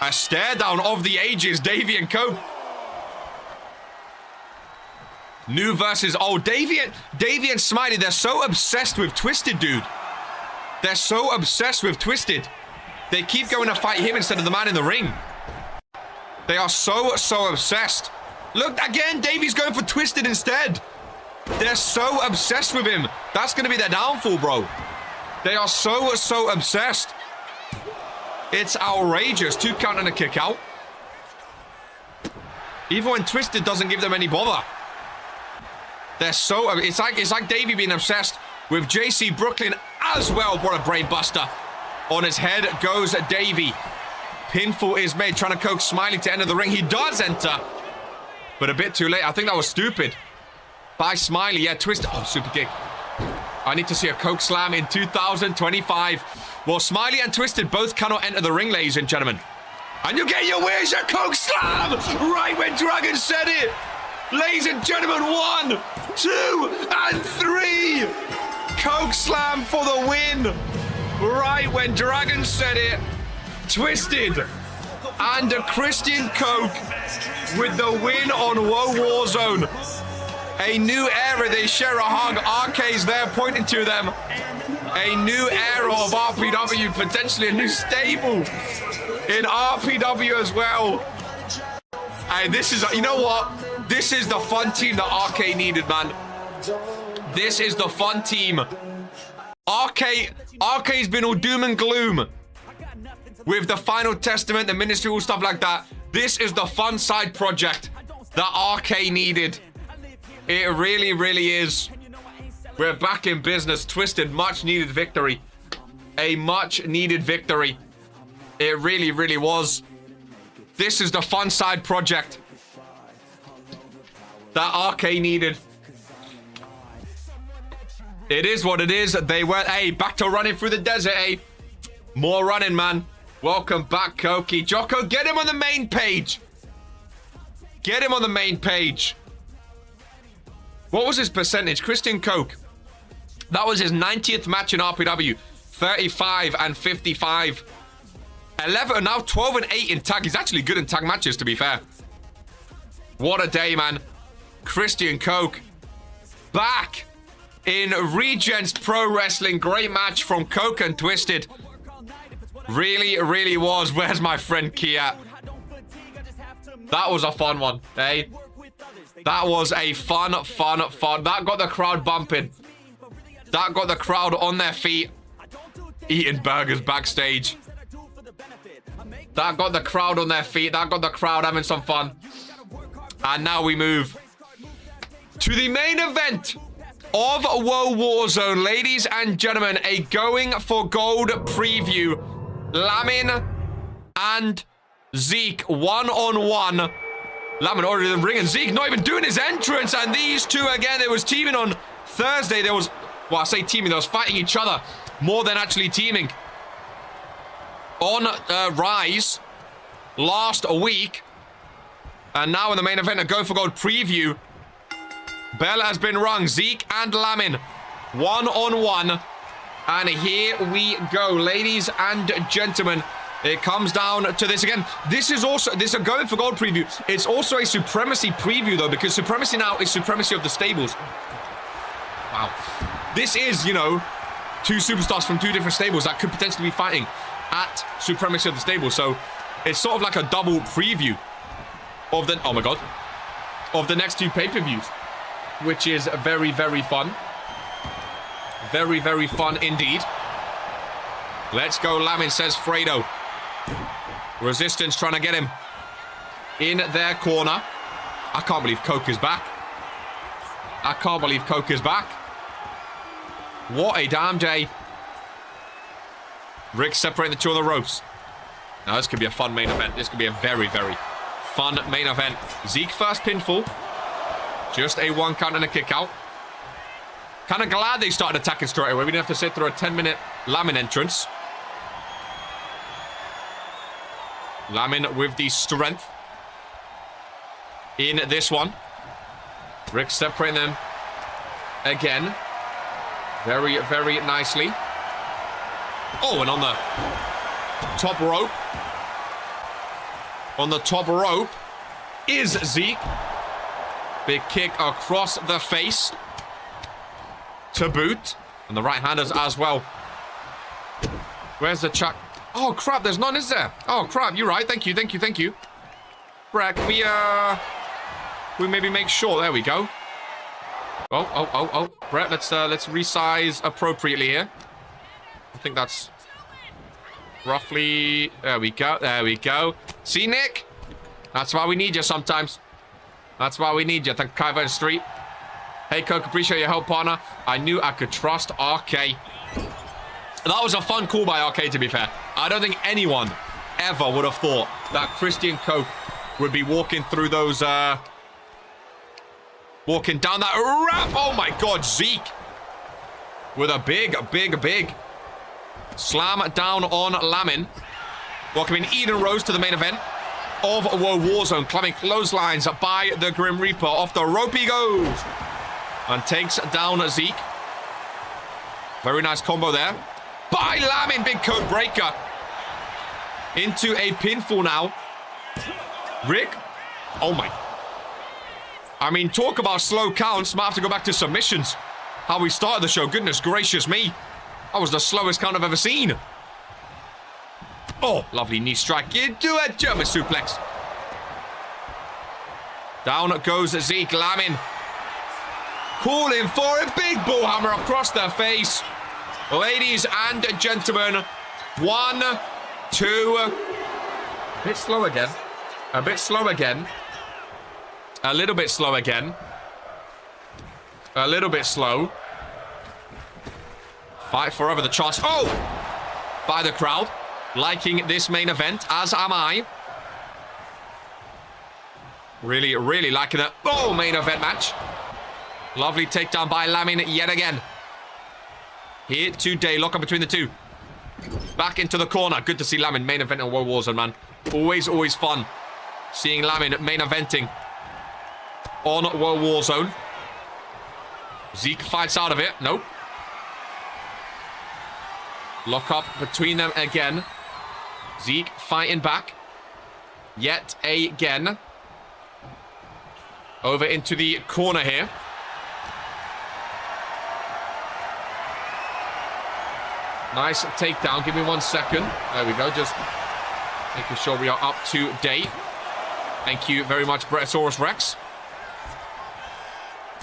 A stare down of the ages, Davey and Coke. New versus old. Davey and Smiley, they're so obsessed with Twisted, dude. They're so obsessed with Twisted. They keep going to fight him instead of the man in the ring. They are so obsessed. Look, again, Davey's going for Twisted instead. They're so obsessed with him. That's going to be their downfall, bro. They are so obsessed. It's outrageous. 2 count and a kick out. Even when Twisted doesn't give them any bother. They're so... It's like Davey being obsessed with JC Brooklyn as well. What a brain buster. On his head goes Davey. Pinfall is made, trying to coax Smiley to enter the ring. He does enter, but a bit too late. I think that was stupid by Smiley. Yeah, Twisted. Oh, super kick. I need to see a Coke Slam in 2025. Well, Smiley and Twisted both cannot enter the ring, ladies and gentlemen. And you get your wish, a Coke Slam! Right when Dragon said it. Ladies and gentlemen, 1, 2, and 3. Coke Slam for the win. Right when Dragon said it. Twisted and Christian Coke with the win on WOAH Warzone. A new era, they share a hug. RK's there pointing to them. A new era of RPW, potentially a new stable in RPW as well. Hey, this is, you know what? This is the fun team that RK needed, man. This is the fun team. RK's been all doom and gloom with the Final Testament, the Ministry, all stuff like that. This is the fun side project that RK needed. It really, really is. We're back in business. Twisted, much needed victory. A much needed victory. It really, really was. This is the fun side project that RK needed. It is what it is. They went, hey, back to running through the desert, eh? More running, man. Welcome back, Koki. Jocko, get him on the main page. Get him on the main page. What was his percentage? Christian Coke. That was his 90th match in RPW. 35 and 55. 11, now 12 and 8 in tag. He's actually good in tag matches, to be fair. What a day, man. Christian Coke. Back in Regents Pro Wrestling. Great match from Coke and Twisted. Really, really was. Where's my friend Kia? That was a fun one, eh? That was a fun. That got the crowd bumping. That got the crowd on their feet. Eating burgers backstage. That got the crowd on their feet. That got the crowd having some fun. And now we move to the main event of WOAH Warzone. Ladies and gentlemen, a going for gold preview. Lamin and Zeke one-on-one. Lamin already in the ring, and Zeke not even doing his entrance. And these two again, they was teaming on Thursday. There was, well, I say teaming, they was fighting each other more than actually teaming on Rise last week. And now in the main event, a go for gold preview. Bell has been rung. Zeke and Lamin one-on-one. And here we go, ladies and gentlemen. It comes down to this again. This is a going for gold preview. It's also a Supremacy preview, though, because Supremacy now is Supremacy of the stables. Wow. This is, you know, two superstars from two different stables that could potentially be fighting at Supremacy of the stables. So it's sort of like a double preview of the, oh my God, of the next two pay-per-views, which is very, very fun. Very, very fun indeed. Let's go, Lamin, says Fredo. Resistance trying to get him in their corner. I can't believe Coke is back. I can't believe Coke is back. What a damn day. Rick separating the two on the ropes. Now, this could be a fun main event. This could be a very, very fun main event. Zeke first pinfall. Just a 1 count and a kick out. Kind of glad they started attacking straight away. We didn't have to sit through a 10-minute Lamin entrance. Lamin with the strength in this one. Rick separating them again. Very, very nicely. Oh, and on the top rope. On the top rope is Zeke. Big kick across the face. To boot. And the right-handers as well. Where's the chuck? Oh, crap, there's none, is there? Oh, crap, you're right. Thank you, thank you, thank you. Brad, can we maybe make sure? There we go. Oh. Brett, let's resize appropriately here. I think that's roughly... There we go. See, Nick? That's why we need you sometimes. That's why we need you. Thank Kaiva Street. Hey, Coke, appreciate your help, partner. I knew I could trust RK. That was a fun call by RK, to be fair. I don't think anyone ever would have thought that Christian Coke would be walking through those, walking down that ramp. Oh, my God, Zeke. With a big slam down on Lamin. Welcoming Eden Rose to the main event of WOAH Warzone. Climbing clotheslines by the Grim Reaper. Off the rope he goes. And takes down Zeke. Very nice combo there. By Lamin, big code breaker. into a pinfall now. Rick. Oh, my. I mean, talk about slow counts. Might have to go back to submissions. How we started the show. Goodness gracious me. That was the slowest count I've ever seen. Oh, lovely knee strike into a German suplex. Down goes Zeke. Lamin calling for a big bull hammer across their face. Ladies and gentlemen, 1, 2. A bit slow again. A bit slow again. A little bit slow again. A little bit slow. Fight forever the charts. Oh! By the crowd. Liking this main event, as am I. Really, really liking that. Oh, main event match. Lovely takedown by Lamin yet again. Here today, lock up between the two. Back into the corner. Good to see Lamin main event in Warzone, man. Always, always fun seeing Lamin main eventing on Warzone. Zeke fights out of it. Nope. Lock up between them again. Zeke fighting back. Yet again. Over into the corner here. Nice takedown. Give me 1 second. There we go. Just making sure we are up to date. Thank you very much, Bretosaurus Rex.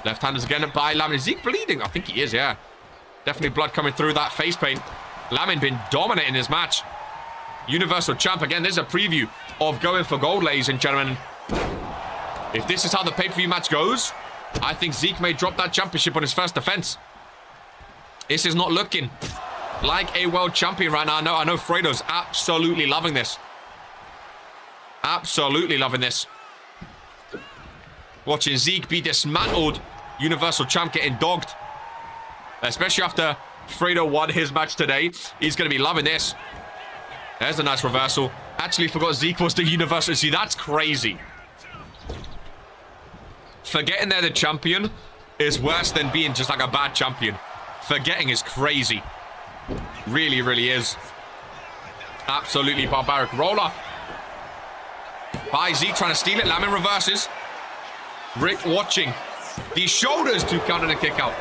Left-handers again by Lamin. Is Zeke bleeding? I think he is, yeah. Definitely blood coming through that face paint. Lamin been dominating this match. Universal Champ. Again, this is a preview of Going for Gold, ladies and gentlemen. If this is how the pay-per-view match goes, I think Zeke may drop that championship on his first defense. This is not looking like a world champion right now. I know Fredo's absolutely loving this. Absolutely loving this. Watching Zeke be dismantled. Universal Champ getting dogged. Especially after Fredo won his match today. He's going to be loving this. There's a nice reversal. Actually forgot Zeke was the Universal. See, that's crazy. Forgetting they're the champion is worse than being just like a bad champion. Forgetting is crazy. Really, really is. Absolutely barbaric. Roller by Zeke, trying to steal it. Lamin reverses. Rick watching these shoulders to counter the kick out.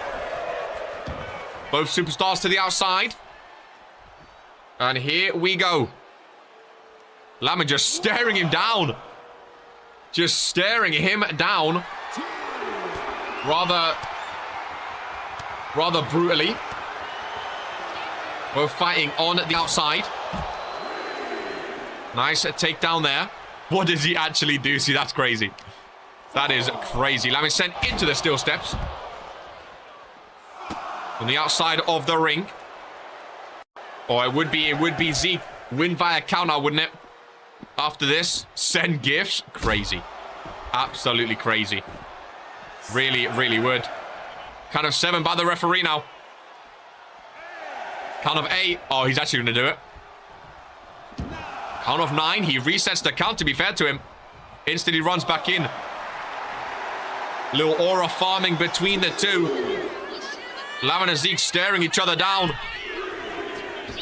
Both superstars to the outside. And here we go. Lamin just staring him down. Just staring him down. Rather brutally. Both fighting on the outside. Nice takedown there. What does he actually do? See, that's crazy. That is crazy. Lamin sent into the steel steps. On the outside of the ring. Oh, it would be Zeke. Win via counter, wouldn't it? After this, send gifts. Crazy. Absolutely crazy. Really, really would. Count of 7 by the referee now. Count of 8. Oh, he's actually going to do it. Count of 9. He resets the count, to be fair to him. Instantly runs back in. Little aura farming between the two. Lamin and Zeke staring each other down.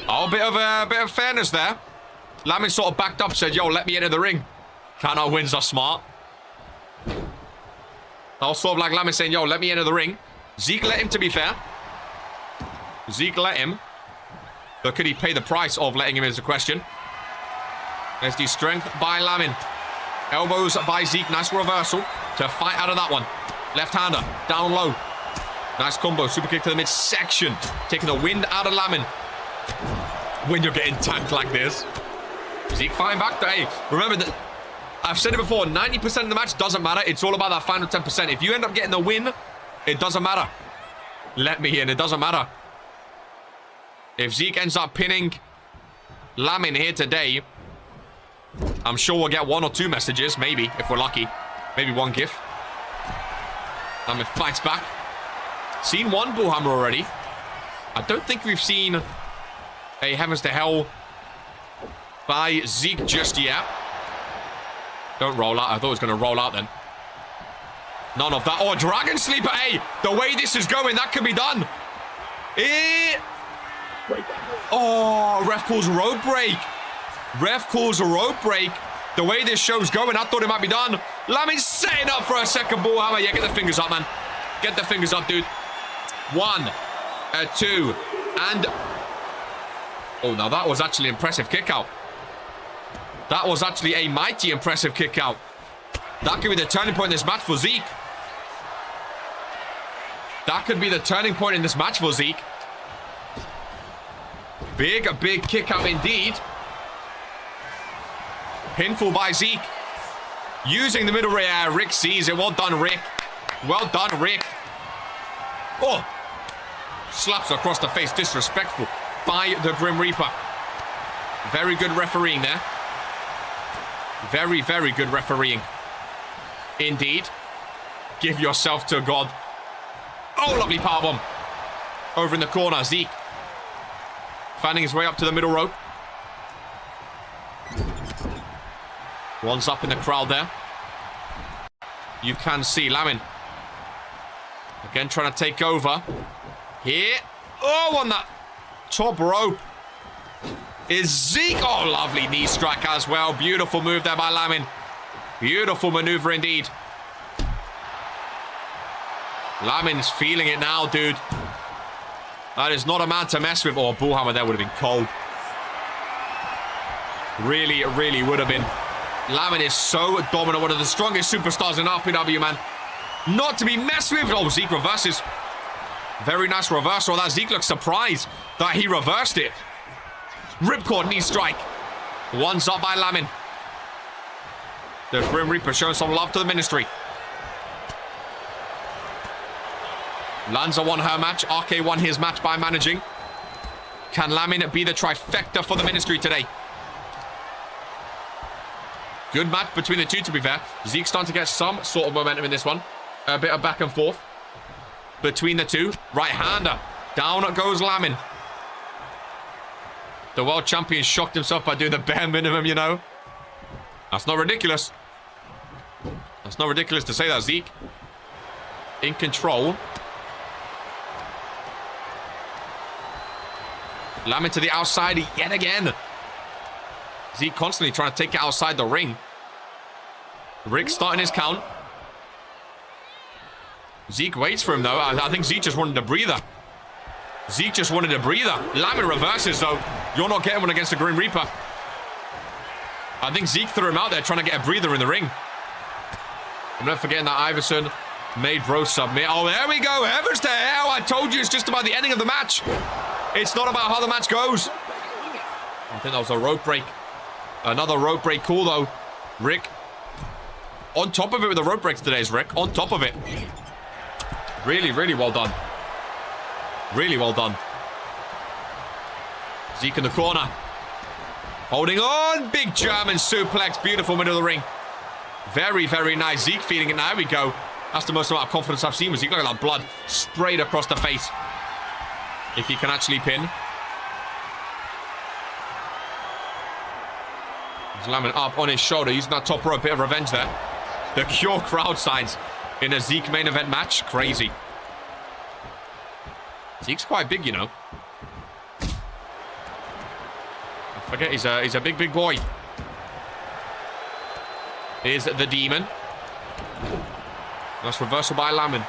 Oh, a bit of fairness there. Lamin sort of backed up, said, yo, let me into the ring. Counter wins are smart. I was sort of like Lamin saying, yo, let me into the ring. Zeke let him, to be fair. Zeke let him. But could he pay the price of letting him is the question. There's the strength by Lamin. Elbows by Zeke. Nice reversal to fight out of that one. Left-hander. Down low. Nice combo. Super kick to the midsection. Taking the wind out of Lamin. When you're getting tanked like this. Zeke fighting back. Hey, remember that I've said it before. 90% of the match doesn't matter. It's all about that final 10%. If you end up getting the win, it doesn't matter. Let me in. It doesn't matter. If Zeke ends up pinning Lamin here today, I'm sure we'll get 1 or 2 messages. Maybe, if we're lucky. Maybe 1 gif. Lamin fights back. Seen 1 bullhammer already. I don't think we've seen a Heavens to Hell by Zeke just yet. Don't roll out. I thought it was going to roll out then. None of that. Oh, Dragon Sleeper. Hey, the way this is going, that can be done. Oh, ref calls road break. Ref calls a rope break. The way this show's going, I thought it might be done. Lamin's setting up for a second ball hammer. Yeah, get the fingers up, man. Get the fingers up, dude. 1, 2, and... Oh, now that was actually impressive kick out. That was actually a mighty impressive kick out. That could be the turning point in this match for Zeke. That could be the turning point in this match for Zeke. Big kick out indeed. Pinfall by Zeke. Using the middle rear. Rick sees it. Well done, Rick. Well done, Rick. Oh. Slaps across the face. Disrespectful by the Grim Reaper. Very good refereeing there. Very good refereeing. Indeed. Give yourself to God. Oh, lovely powerbomb. Over in the corner, Zeke. Finding his way up to the middle rope. One's up in the crowd there. You can see Lamin. Again, trying to take over. Here. Oh, on that top rope is Zeke. Oh, lovely knee strike as well. Beautiful move there by Lamin. Beautiful maneuver indeed. Lamin's feeling it now, dude. That is not a man to mess with. Oh, bullhammer there would have been cold. Really would have been. Lamin is so dominant. One of the strongest superstars in RPW, man. Not to be messed with. Oh, Zeke reverses. Very nice reversal. That Zeke looks surprised that he reversed it. Ripcord knee strike. One's up by Lamin. The Grim Reaper showing some love to the ministry. Lanza won her match. RK won his match by managing. Can Lamin be the trifecta for the ministry today? Good match between the two, to be fair. Zeke's starting to get some sort of momentum in this one. A bit of back and forth between the two. Right-hander. Down goes Lamin. The world champion shocked himself by doing the bare minimum, you know. That's not ridiculous. That's not ridiculous to say that, Zeke. In control. Lamin to the outside yet again. Zeke constantly trying to take it outside the ring. Rick starting his count. Zeke waits for him, though. I think Zeke just wanted a breather. Zeke just wanted a breather. Lamin reverses, though. You're not getting one against the Grim Reaper. I think Zeke threw him out there trying to get a breather in the ring. I'm not forgetting that Iverson made Bro submit. Oh, there we go. Heavens to hell. I told you it's just about the ending of the match. It's not about how the match goes. I think that was a rope break. Another rope break call, though. Rick. On top of it with the rope breaks today is Rick. On top of it. Really well done. Really well done. Zeke in the corner. Holding on. Big German suplex. Beautiful middle of the ring. Very nice. Zeke feeling it now. There we go. That's the most amount of confidence I've seen with Zeke. Look at that blood sprayed across the face. If he can actually pin. He's Lamin up on his shoulder. Using that top rope. Bit of revenge there. The Cure crowd signs in a Zeke main event match. Crazy. Zeke's quite big, you know. I forget he's a big boy. Here's the Demon. Nice reversal by Lamin.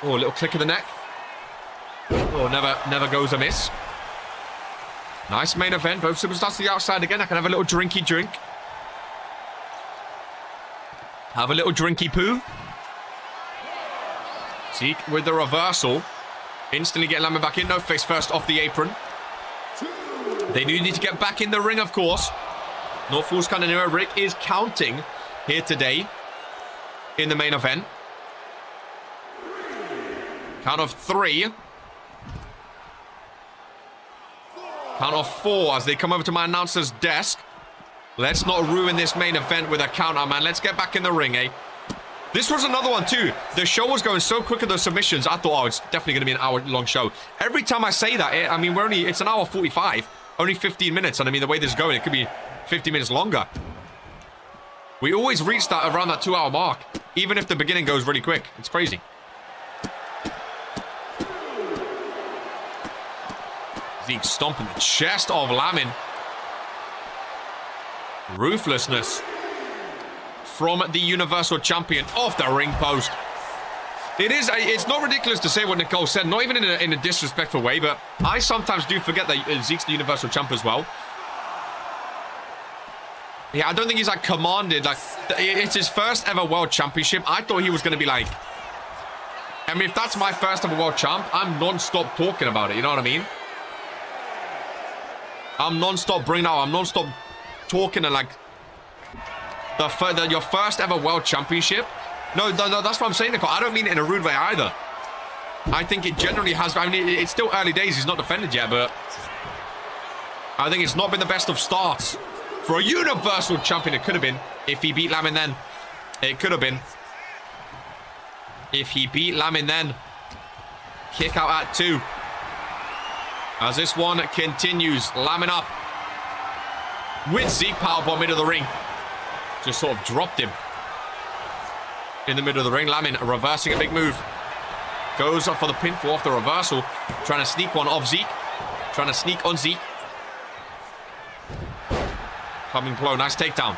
Oh, a little click of the neck. Oh, never goes amiss. Nice main event. Both superstars to the outside again. I can have a little drinky drink. Have a little drinky poo. Zeke with the reversal. Instantly get Lamin back in. No, face first off the apron. They do need to get back in the ring, of course. Not Fool's Cananera. Rick is counting here today in the main event. Count of 3. Count of 4 as they come over to my announcer's desk. Let's not ruin this main event with a counter, man. Let's get back in the ring, eh? This was another one, too. The show was going so quick at those submissions. I thought, oh, it's definitely going to be an hour-long show. Every time I say that, I mean, it's an hour 45. Only 15 minutes. And I mean, the way this is going, it could be 50 minutes longer. We always reach that around that 2-hour mark. Even if the beginning goes really quick. It's crazy. Zeke stomping the chest of Lamin. Ruthlessness from the Universal Champion off the ring post. It's not ridiculous to say what Nicole said, not even in a disrespectful way, but I sometimes do forget that Zeke's the Universal Champ as well. Yeah, I don't think he's like commanded. Like, it's his first ever World Championship. I thought he was going to be like, I mean, if that's my first ever World Champ, I'm non-stop talking about it. You know what I mean? I'm non-stop bringing out. I'm non-stop talking and like your first ever World Championship. No, that's what I'm saying, Nicole. I don't mean it in a rude way either. I think it generally has. I mean, it's still early days. He's not defended yet, but I think it's not been the best of starts for a Universal Champion. It could have been if he beat Lamin then. It could have been if he beat Lamin then. Kick out at 2. As this one continues, Lamin up with Zeke powerbomb into the ring. Just sort of dropped him in the middle of the ring. Lamin reversing a big move. Goes up for the pinfall off the reversal. Trying to sneak one off Zeke. Trying to sneak on Zeke. Coming blow. Nice takedown.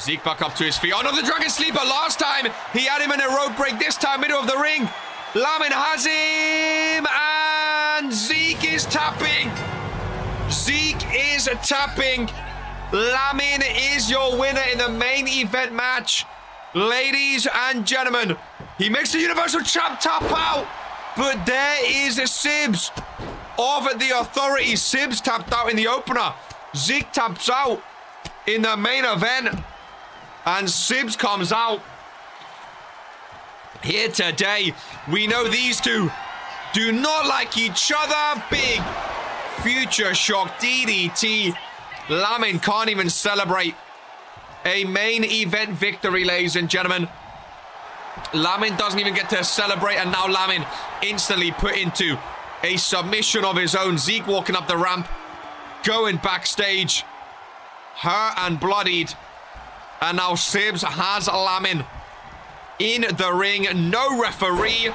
Zeke back up to his feet. Oh no, the Dragon Sleeper. Last time he had him in a rope break. This time middle of the ring. Lamin has him. And Zeke is tapping. Zeke is tapping. Lamin is your winner in the main event match. Ladies and gentlemen, he makes the Universal Champ tap out, but there is a Sibs of the Authority. Sibs tapped out in the opener. Zeke taps out in the main event, and Sibs comes out here today. We know these two do not like each other. Big future shock DDT. Lamin can't even celebrate a main event victory, ladies and gentlemen. Lamin doesn't even get to celebrate, and now Lamin instantly put into a submission of his own. Zeke walking up the ramp, going backstage, hurt and bloodied. And now Sibs has Lamin in the ring. No referee.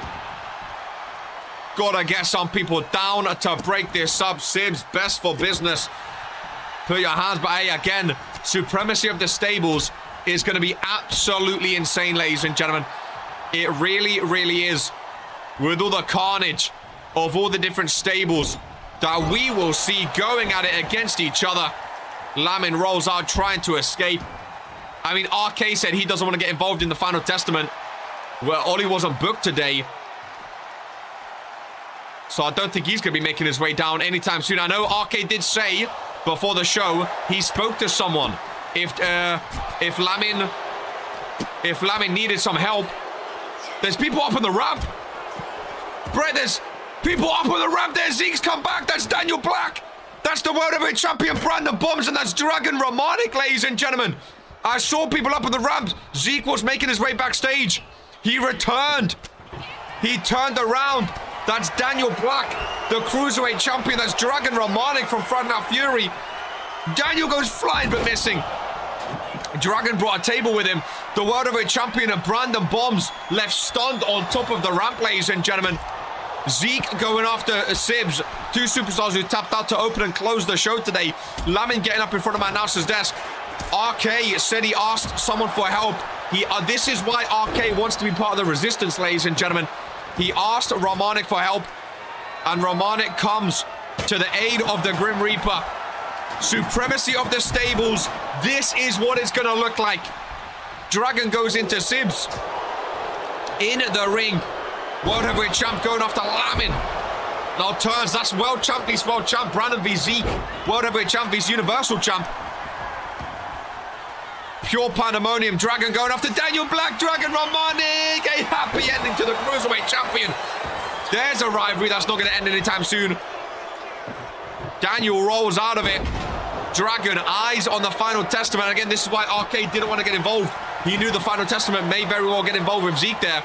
Gotta get some people down to break this up. Sibs, best for business. Put your hands, but hey, again, supremacy of the stables is going to be absolutely insane, ladies and gentlemen. It really, really is. With all the carnage of all the different stables that we will see going at it against each other. Lamin rolls out trying to escape. I mean, RK said he doesn't want to get involved in the Final Testament. Well, Ollie wasn't booked today, so I don't think he's going to be making his way down anytime soon. I know RK did say before the show he spoke to someone. If Lamin needed some help, there's people up on the ramp. Brett, there's people up on the ramp there. Zeke's come back. That's Daniel Black. That's the World Heavyweight Champion Brandon Bombs, and that's Dragon Romanic, ladies and gentlemen. I saw people up on the ramp. Zeke was making his way backstage. He returned. He turned around. That's Daniel Black, the Cruiserweight Champion. That's Dragon Romanic from Friday Night Fury. Daniel goes flying but missing. Dragon brought a table with him. The World Heavyweight Champion of Brandon Bombs left stunned on top of the ramp, ladies and gentlemen. Zeke going after Sibs. Two superstars who tapped out to open and close the show today. Lamin getting up in front of my announcer's desk. RK said he asked someone for help. This is why RK wants to be part of the Resistance, ladies and gentlemen. He asked Romanic for help, and Romanic comes to the aid of the Grim Reaper. Supremacy of the stables. This is what it's going to look like. Dragon goes into Sibs in the ring. World Heavyweight Champ going after Lamin. Now turns. That's World Champ vs World Champ. Brandon v Zeke. World Heavyweight Champ vs Universal Champ. Pure pandemonium. Dragon going after Daniel Black. Dragon Romanic. A happy ending to the Cruiserweight Champion. There's a rivalry that's not going to end anytime soon. Daniel rolls out of it. Dragon eyes on the Final Testament. Again, this is why RK didn't want to get involved. He knew the Final Testament may very well get involved with Zeke there.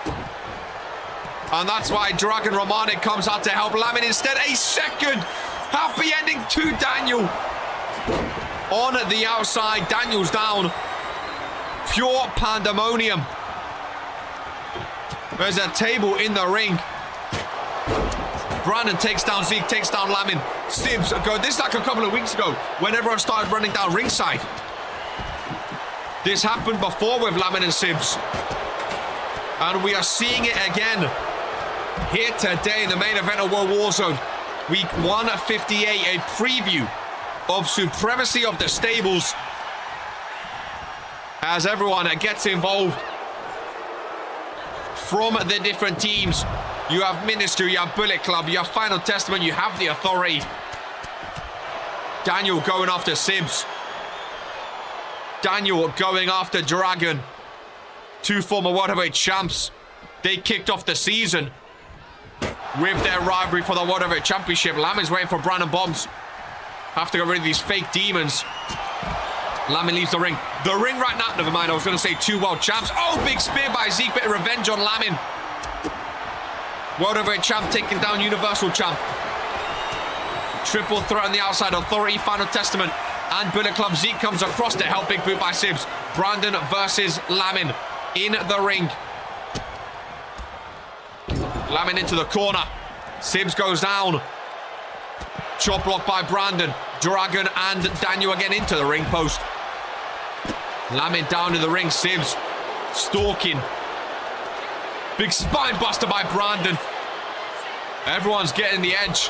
And that's why Dragon Romanic comes out to help Lamin instead. A second happy ending to Daniel. On the outside, Daniel's down. Pure pandemonium. There's a table in the ring. Brandon takes down Zeke, takes down Lamin. Sibs go. This is like a couple of weeks ago when everyone started running down ringside. This happened before with Lamin and Sibs. And we are seeing it again here today in the main event of World Warzone. Week 158, a preview of Supremacy of the Stables. As everyone gets involved from the different teams. You have Ministry, you have Bullet Club, you have Final Testament, you have the Authority. Daniel going after Sibs. Daniel going after Dragon. Two former World Heavyweight champs. They kicked off the season with their rivalry for the World Heavyweight Championship. Lamin's waiting for Brandon Bombs. Have to get rid of these fake demons. Lamin leaves the ring. The ring right now. Never mind, I was going to say two world champs. Oh, big spear by Zeke. Bit of revenge on Lamin. World Heavyweight champ taking down Universal champ. Triple threat on the outside. Authority, Final Testament, and Bullet Club. Zeke comes across to help. Big boot by Sibs. Brandon versus Lamin in the ring. Lamin into the corner. Sibs goes down. Chop block by Brandon. Dragon and Daniel again into the ring post. Lamin down in the ring. Sibs stalking. Big spine buster by Brandon. Everyone's getting the edge.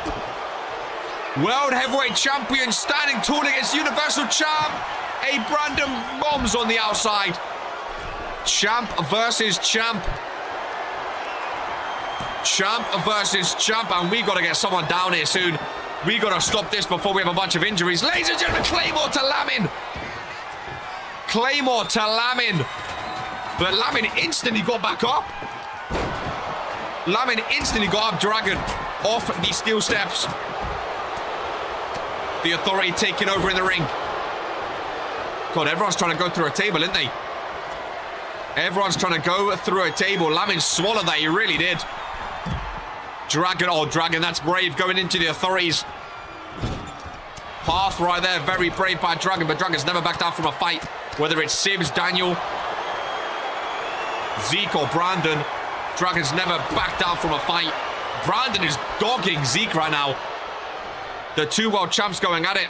World Heavyweight Champion standing tall against Universal Champ. A Brandon Bombs on the outside. Champ versus Champ. Champ versus Champ. And we got to get someone down here soon. We got to stop this before we have a bunch of injuries. Ladies and gentlemen, Claymore to Lamin. Claymore to Lamin. But Lamin instantly got back up. Lamin instantly got up. Dragon off the steel steps. The Authority taking over in the ring. God, everyone's trying to go through a table, isn't they? Everyone's trying to go through a table. Lamin swallowed that. He really did. Dragon. Oh, Dragon, that's brave going into the Authorities. Path right there. Very brave by Dragon, but Dragon's never backed down from a fight. Whether it's Sibs, Daniel, Zeke, or Brandon, Dragon's never backed down from a fight. Brandon is dogging Zeke right now. The two world champs going at it.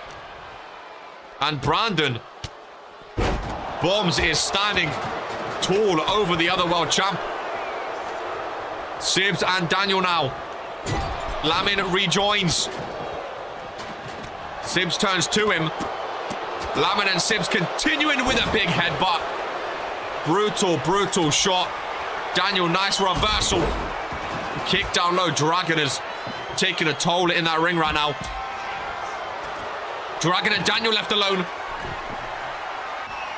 And Brandon Bombs is standing tall over the other world champ. Sibs and Daniel now. Lamin rejoins. Sibs turns to him. Lamin and Sibs continuing with a big headbutt. Brutal, brutal shot. Daniel, nice reversal. Kick down low. Dragon is taking a toll in that ring right now. Dragon and Daniel left alone.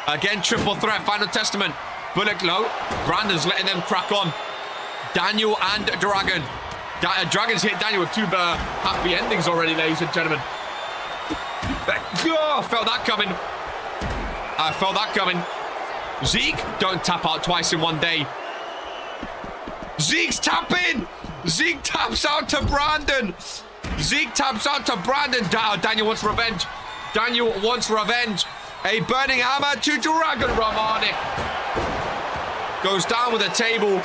Again, triple threat. Final Testament. Bullet low. Brandon's letting them crack on. Daniel and Dragon. Dragon's hit Daniel with two happy endings already, ladies and gentlemen. Oh, felt that coming. I felt that coming. Zeke, don't tap out twice in one day. Zeke's tapping. Zeke taps out to Brandon. Zeke taps out to Brandon. Daniel wants revenge. Daniel wants revenge. A burning hammer to Dragon Ramani. Goes down with a table.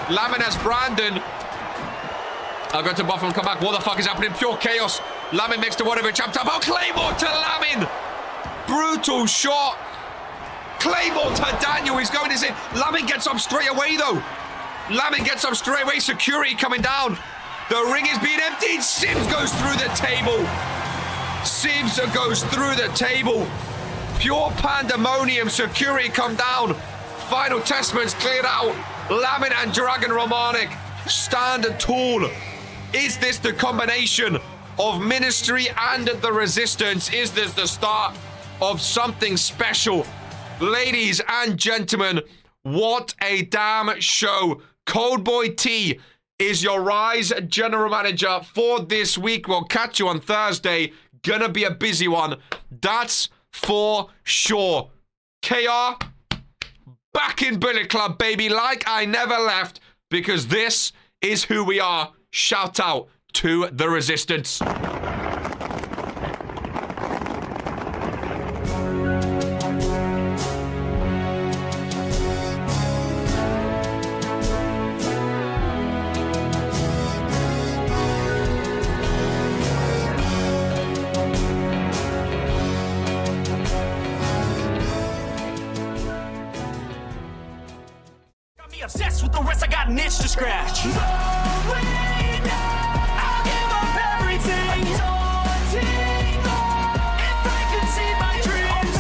Lamin has Brandon. I'll go to Buffalo and come back. What the fuck is happening? Pure chaos. Lamin makes the whatever champ tap. Oh, Claymore to Lamin. Brutal shot. Claymore to Daniel. He's going his in. Lamin gets up straight away though. Lamin gets up straight away. Security coming down. The ring is being emptied. Sibs goes through the table. Sibs goes through the table. Pure pandemonium. Security come down. Final Testament's cleared out. Lamin and Dragon Romanic stand tall. Is this the combination of Ministry and the Resistance? Is this the start of something special? Ladies and gentlemen, what a damn show. Cold Boy T is your Rise General Manager for this week. We'll catch you on Thursday. Gonna be a busy one. That's for sure. KR, back in Bullet Club, baby, like I never left, because this is who we are. Shout out to the Resistance. be obsessed with the rest, I got an itch to scratch. I'll give up everything. If I could see my dreams,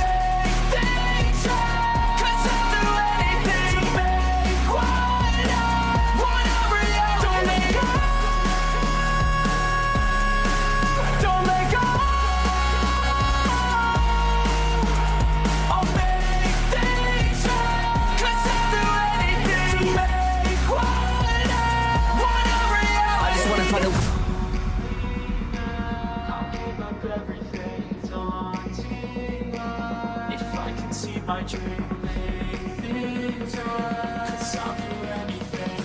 cause I'll do anything to make what I want a reality. Don't let go. I'll make things right, cause I'll do anything to make what I want a reality. I just wanna find a my dream, make things right, 'cause I'll do anything.